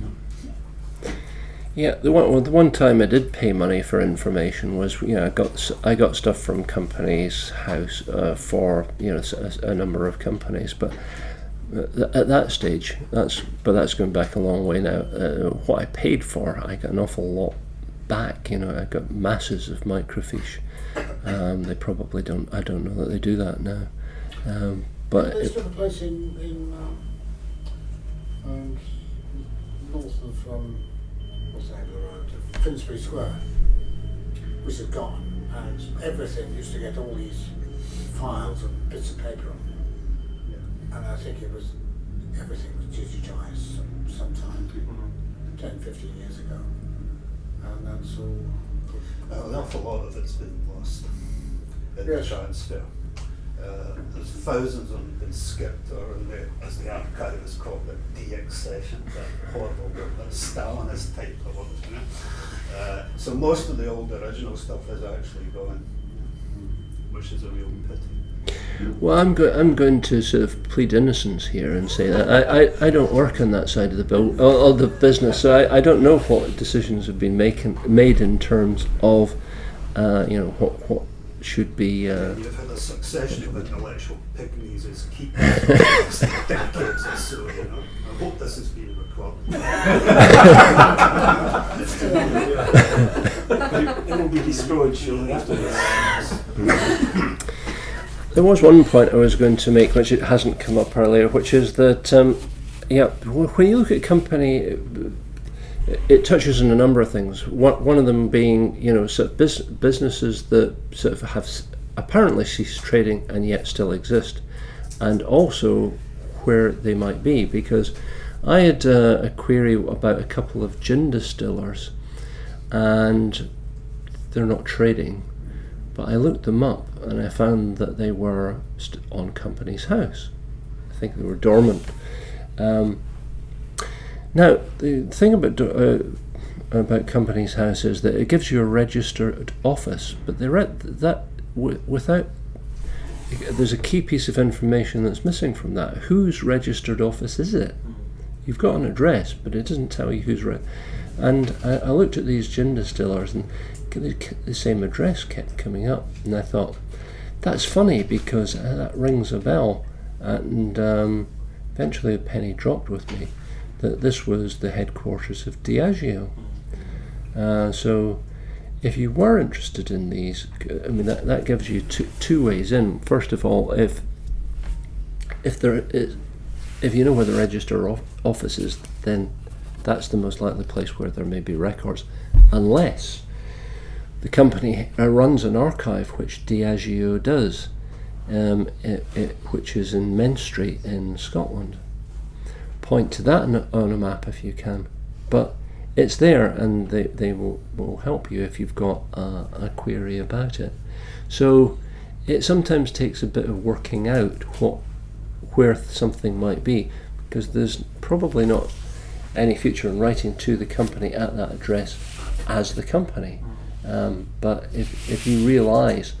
Yeah, the one time I did pay money for information was, I got stuff from Companies House for a number of companies, but at that stage, that's going back a long way now. What I paid for, I got an awful lot back. I got masses of microfiche. They probably don't. I don't know that they do that now. But there's still a place in north of what's the name of the road? Finsbury Square, which is gone, and everything used to get all these files and bits of paper on. And I think everything was digitized sometime 10, 15 years ago. And that's all. An awful lot of it's been lost in the transfer. There's thousands of them been skipped, or as the archivists call it, de-accession, that horrible word, that Stalinist type of it. So most of the old original stuff is actually gone, which is a real pity. Well, I'm going to sort of plead innocence here and say that I don't work on that side of the bill or the business, so I don't know what decisions have been made in terms of what should be. You've had a succession of intellectual pygmies as keepers for the last decades or so. I hope this is being recorded. It will be destroyed shortly afterwards. There was one point I was going to make, which it hasn't come up earlier, which is that when you look at company, it touches on a number of things. One of them being, sort of businesses that sort of have apparently ceased trading and yet still exist, and also where they might be. Because I had a query about a couple of gin distillers, and they're not trading. But I looked them up and I found that they were on Companies House. I think they were dormant. Now, the thing about Companies House is that it gives you a registered office, but without, there's a key piece of information that's missing from that. Whose registered office is it? You've got an address, but it doesn't tell you who's And I looked at these gin distillers, and the same address kept coming up, and I thought, that's funny, because that rings a bell. And eventually a penny dropped with me that this was the headquarters of Diageo. So if you were interested in these, I mean, that gives you two ways in. First of all, if you know where the register office is, then that's the most likely place where there may be records, unless the company runs an archive, which Diageo does, which is in Main Street in Scotland. Point to that on a map if you can. But it's there, and they will help you if you've got a query about it. So it sometimes takes a bit of working out where something might be, because there's probably not any future in writing to the company at that address as the company. But if you realise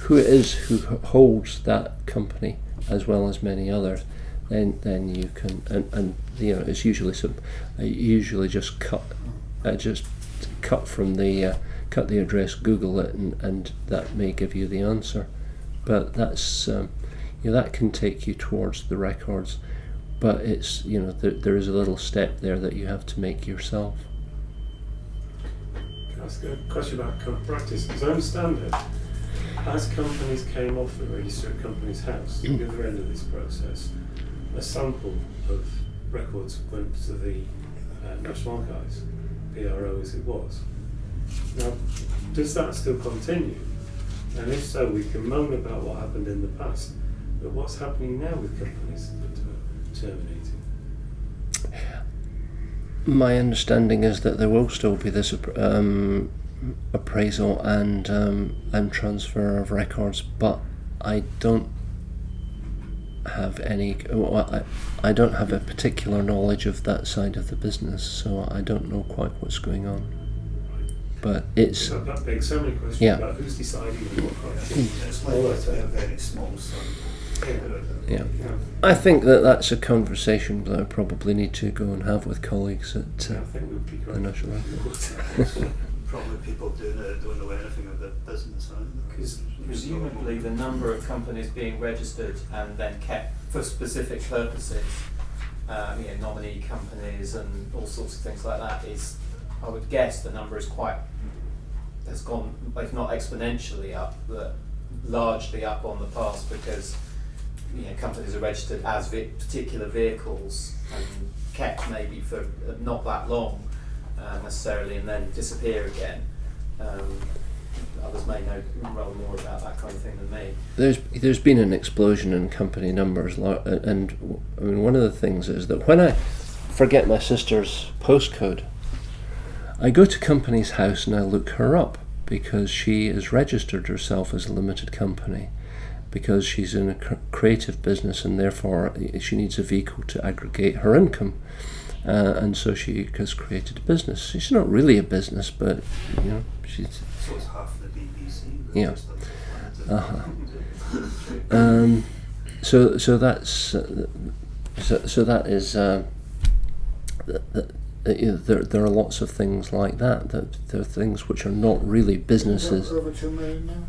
who it is who holds that company as well as many others, then you can, and you know, it's usually just cut from the cut the address, Google it, and that may give you the answer. But that's that can take you towards the records, but it's there is a little step there that you have to make yourself. Can I ask a question about current practice? As I understand it, as companies came off the register at Companies House, at the other end of this process, a sample of records went to the National Archives, PRO as it was. Now, does that still continue? And if so, we can moan about what happened in the past, but what's happening now with companies that are terminating? My understanding is that there will still be this appraisal and transfer of records, but I don't have any. I don't have a particular knowledge of that side of the business, so I don't know quite what's going on. But it's so that begs so many questions about who's deciding what criteria. It's like a very small sum. Yeah. I think that's a conversation that I probably need to go and have with colleagues at the National Archives. Probably people doing it don't know anything about business either. Because presumably the number of companies being registered and then kept for specific purposes, nominee companies and all sorts of things like that, is, I would guess the number is has gone, if not exponentially up, but largely up on the past, because companies are registered as particular vehicles and kept maybe for not that long necessarily, and then disappear again. Others may know rather more about that kind of thing than me. There's been an explosion in company numbers, and I mean, one of the things is that when I forget my sister's postcode, I go to Companies House and I look her up, because she has registered herself as a limited company, because she's in a creative business, and therefore she needs a vehicle to aggregate her income, and so she has created a business. She's not really a business, but she's. So it's half the BBC. Yeah. So that's that is. There are lots of things like that. There are things which are not really businesses. Over 2 million now?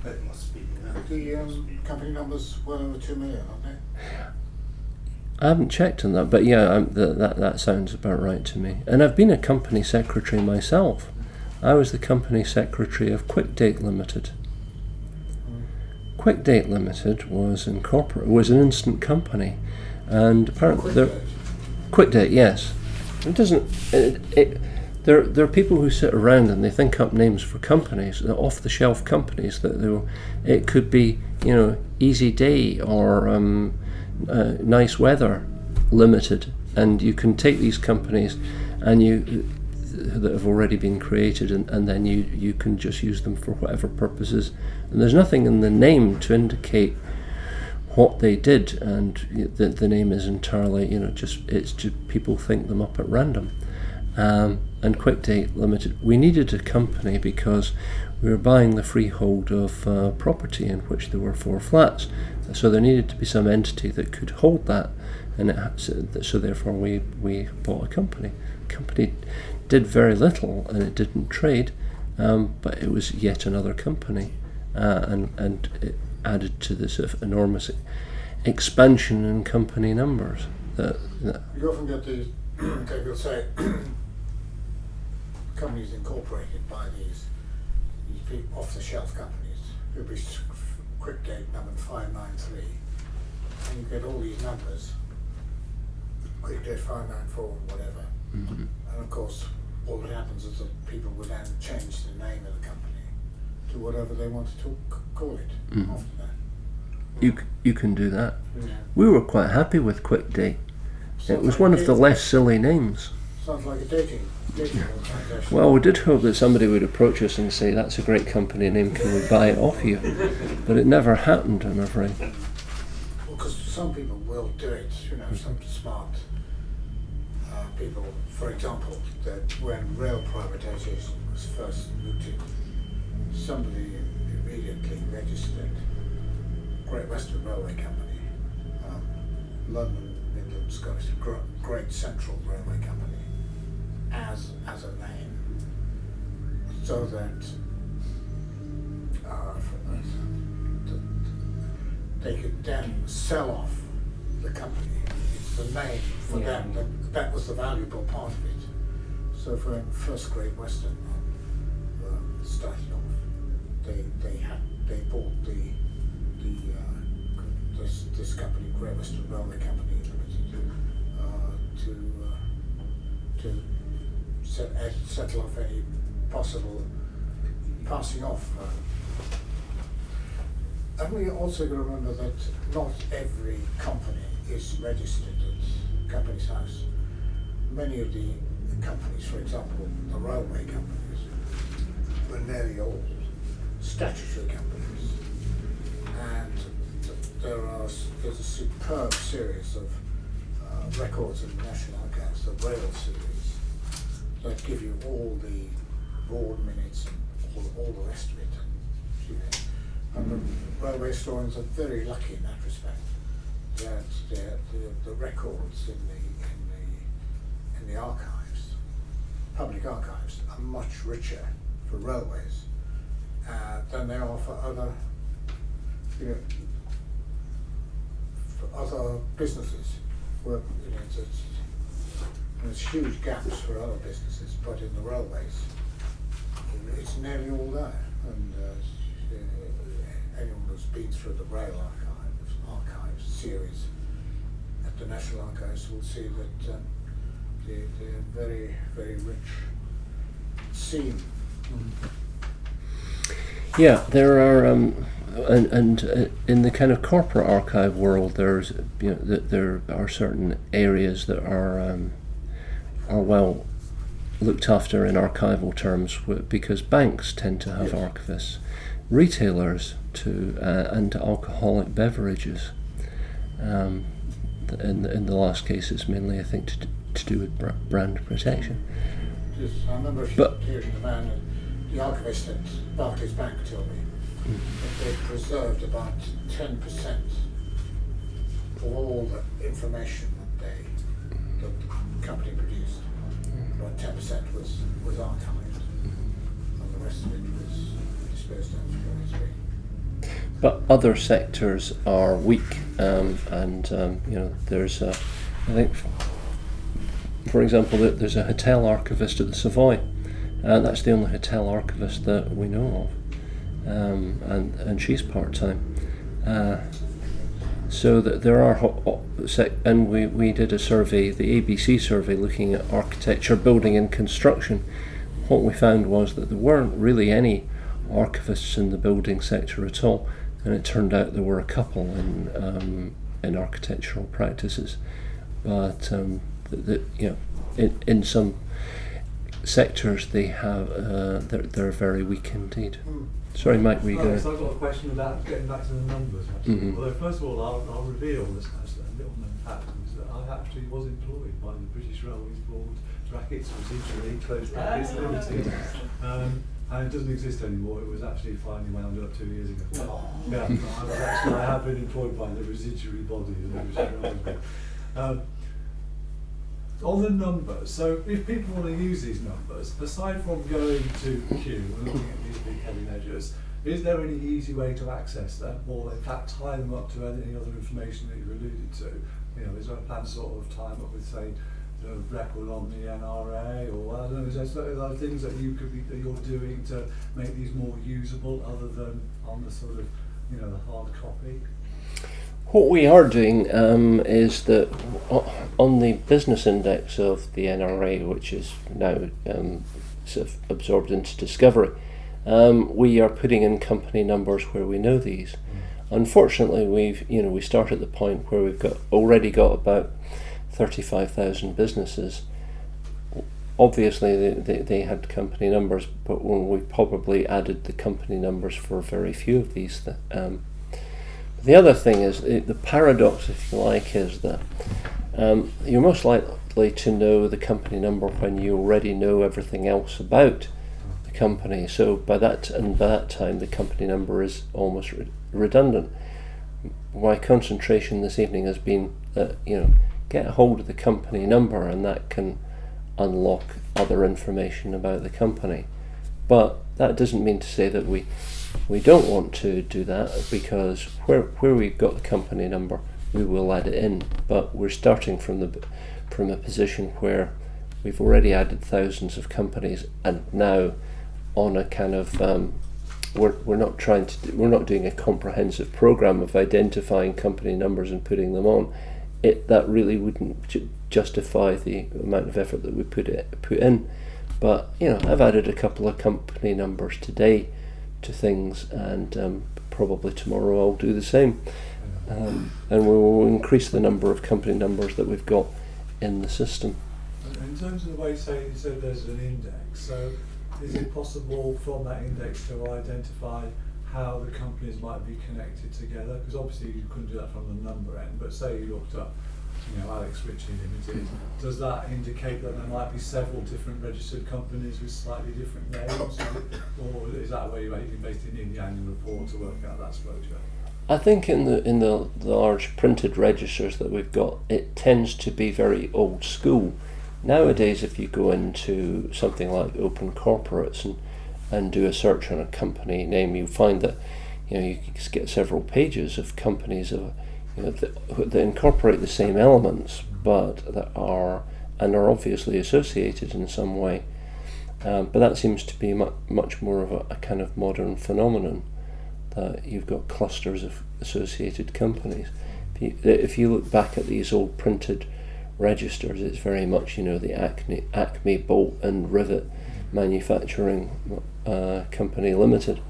It must be. The company numbers well over 2 million, aren't they? I haven't checked on that, but that sounds about right to me. And I've been a company secretary myself. I was the company secretary of Quick Date Limited. Quick Date Limited was an instant company, and apparently Quick Date, yes. It doesn't. There are people who sit around and they think up names for companies, off-the-shelf companies that it could be, Easy Day or Nice Weather Limited, and you can take these companies and that have already been created, and then you can just use them for whatever purposes, and there's nothing in the name to indicate what they did, and the name is entirely, it's just people think them up at random. And Quick Date Limited, we needed a company because we were buying the freehold of property in which there were 4 flats, so there needed to be some entity that could hold that and so therefore we bought a company. The company did very little, and it didn't trade, but it was yet another company, and it added to this enormous expansion in company numbers. You often get these, they will say, companies incorporated by these off-the-shelf companies, who'll be quick date number 593, and you get all these numbers, quick date 594 and whatever, and of course all that happens is that people will then change the name of the company to whatever they wanted to call it after that. You can do that. Yeah. We were quite happy with Quick Date. It was one of the less silly names. Sounds like a dating organisation. Well, we did hope that somebody would approach us and say, that's a great company name, can we buy it off you? But it never happened, I'm afraid. Well, because some people will do it, some smart people. For example, that when rail privatisation was first mooted, somebody immediately registered Great Western Railway Company, London, Midland, Scottish, Great Central Railway Company, as a name, so that they could then sell off the company. It's the name for them. That was the valuable part of it. So for when first Great Western started off, they bought this company, Great Western Railway Company Limited, to settle off any possible passing off. And we also got to remember that not every company is registered at Companies House. Many of the companies, for example, the railway companies, were nearly all statutory companies. And there's a superb series of records in the National Archives, the Rail series, that give you all the board minutes and all the rest of it. And the railway historians are very lucky in that respect, that the records in the archives, public archives, are much richer for railways than they are for other businesses. Where there's huge gaps for other businesses, but in the railways, it's nearly all there. And anyone who's been through the Rail Archives series at the National Archives will see that they're very, very rich scene. Yeah, there are, and in the kind of corporate archive world, there are certain areas that are well looked after in archival terms, because banks tend to have archivists, retailers too, and alcoholic beverages. In the last case, it's mainly, I think, to do with brand protection. Yes, I remember hearing the man, the archivist at Barclays Bank, told me that they preserved about 10% of all the information that the company produced. About 10% was archived, and the rest of it was disposed of for history. But other sectors are weak, and there's I think, for example, there's a hotel archivist at the Savoy, and that's the only hotel archivist that we know of, and she's part-time. So that there are, and we did a survey, the ABC survey, looking at architecture, building and construction. What we found was that there weren't really any archivists in the building sector at all, and it turned out there were a couple in architectural practices, but in some sectors they have they're very weak indeed. Sorry, Mike, were you going? So I've got a question about getting back to the numbers. Actually. Although first of all, I'll reveal this as a little known fact, is that I actually was employed by the British Railways Board, brackets residually, closed brackets, limited. And it doesn't exist anymore. It was actually finally wound up 2 years ago. Yeah, I have been employed by the residuary body of the British Railways Board. On the numbers, so if people want to use these numbers, aside from going to Q and looking at these big heavy ledgers, is there any easy way to access them, or in fact tie them up to any other information that you've alluded to? You know, is there a plan to sort of tie them up with, say, the record on the NRA, or I don't know, is there other things that that you're doing to make these more usable, other than on the sort of, you know, the hard copy? What we are doing is that on the business index of the NRA, which is now sort of absorbed into Discovery, we are putting in company numbers where we know these. Unfortunately, we start at the point where we've already got about 35,000 businesses. Obviously, they had company numbers, but when we probably added the company numbers for very few of these. The other thing is, the paradox, if you like, is that you're most likely to know the company number when you already know everything else about the company. So by that time, the company number is almost redundant. My concentration this evening has been that, get a hold of the company number, and that can unlock other information about the company. But that doesn't mean to say that we don't want to do that, because where we've got the company number, we will add it in. But we're starting from a position where we've already added thousands of companies, and now on a kind of we're not doing a comprehensive program of identifying company numbers and putting them on. That really wouldn't justify the amount of effort that we put in. But I've added a couple of company numbers today to things, and probably tomorrow I'll do the same, and we will increase the number of company numbers that we've got in the system. In terms of the way you said there's an index, so is it possible from that index to identify how the companies might be connected together? Because obviously you couldn't do that from the number end, but say you looked up Alex Ritchie Limited, does that indicate that there might be several different registered companies with slightly different names, or is that where you basically need the annual report to work out that exposure? I think in the large printed registers that we've got, it tends to be very old school. Nowadays, if you go into something like Open Corporates and do a search on a company name, you find that you can get several pages of companies that incorporate the same elements, but that are obviously associated in some way. But that seems to be much more of a kind of modern phenomenon, that you've got clusters of associated companies. If you look back at these old printed registers, it's very much the Acme Bolt and Rivet Manufacturing Company Limited,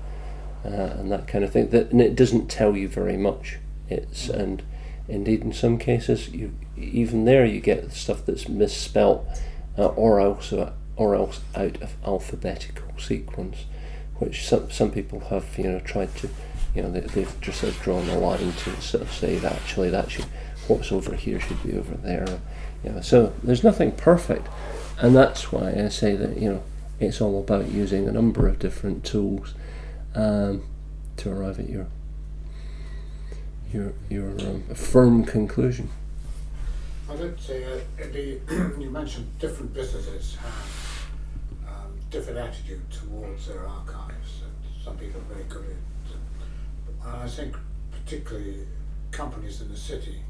and that kind of thing. And it doesn't tell you very much. And indeed, in some cases, even there you get stuff that's misspelt, or else out of alphabetical sequence, which some people have tried to, they've just sort of drawn a line to sort of say that actually what's over here should be over there. So there's nothing perfect, and that's why I say that it's all about using a number of different tools to arrive at your firm conclusion. I did say you mentioned different businesses have different attitude towards their archives, and some people are very good at it. And I think particularly companies in the city,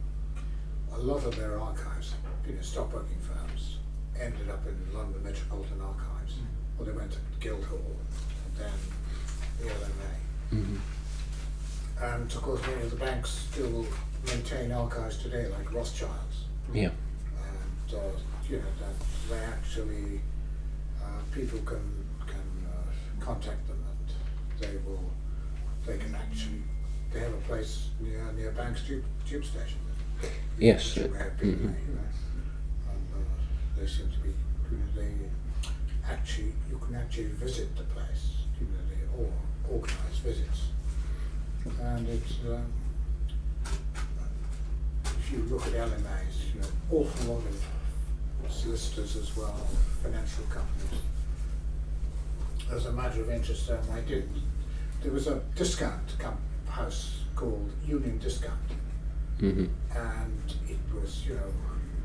a lot of their archives, stockbroking firms, ended up in London Metropolitan Archives, or they went to Guildhall, and then the LMA. Mm-hmm. And of course many of the banks still maintain archives today, like Rothschild's. Yeah. And that they actually people can contact them, and they have a place near Banks tube station. Yes. Which may have been there, and they seem to be you can actually visit the place, they organise visits. And it's if you look at LMAs, awful lot of solicitors as well, financial companies. As a matter of interest, there was a discount house called Union Discount, Mm-hmm. and it was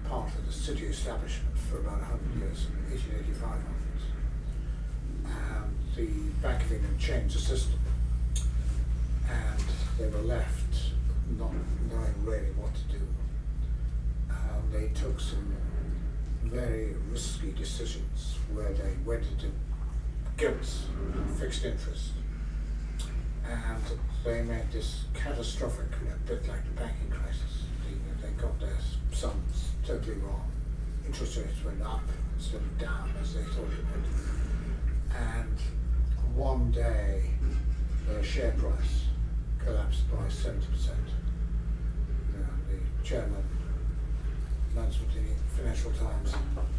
part of the city establishment for about 100 years, from 1885 onwards. And the Bank of England changed the system, and they were left not knowing really what to do. They took some very risky decisions where they went into gilts, fixed interest, and they made this catastrophic, a bit like the banking crisis. They got their sums totally wrong. Interest rates went up instead of down as they thought it would. And one day, their share price collapsed by 70%. The chairman, announcement in the Financial Times,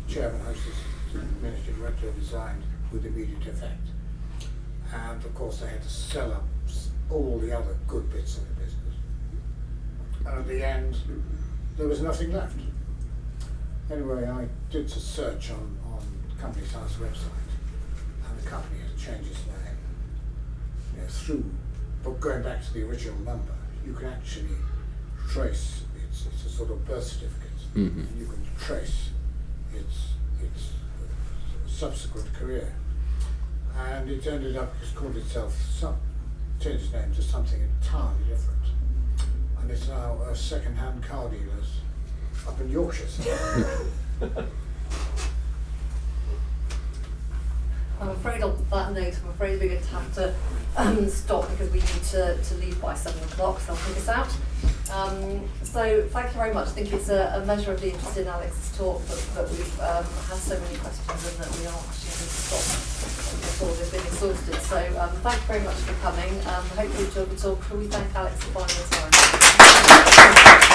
chairman, hostess, managing director resigned with immediate effect. And of course, they had to sell up all the other good bits of the business. And at the end, there was nothing left. Anyway, I did a search on the Companies House website, and the company has changed its name. Through, but going back to the original number, you can actually trace, it's a sort of birth certificate. Mm-hmm. You can trace its subsequent career. And it ended up, it's called itself, changed its name to something entirely different. And it's now a second-hand car dealers up in Yorkshire. I'm afraid on that note, I'm afraid we're going to have to stop because we need to leave by 7 o'clock, so I'll pick us out. So thank you very much. I think it's a measure of the interest in Alex's talk that we've had so many questions and that we are actually going to stop before they've been exhausted. So thank you very much for coming. Hopefully you enjoyed the talk. Can we thank Alex for finding the time?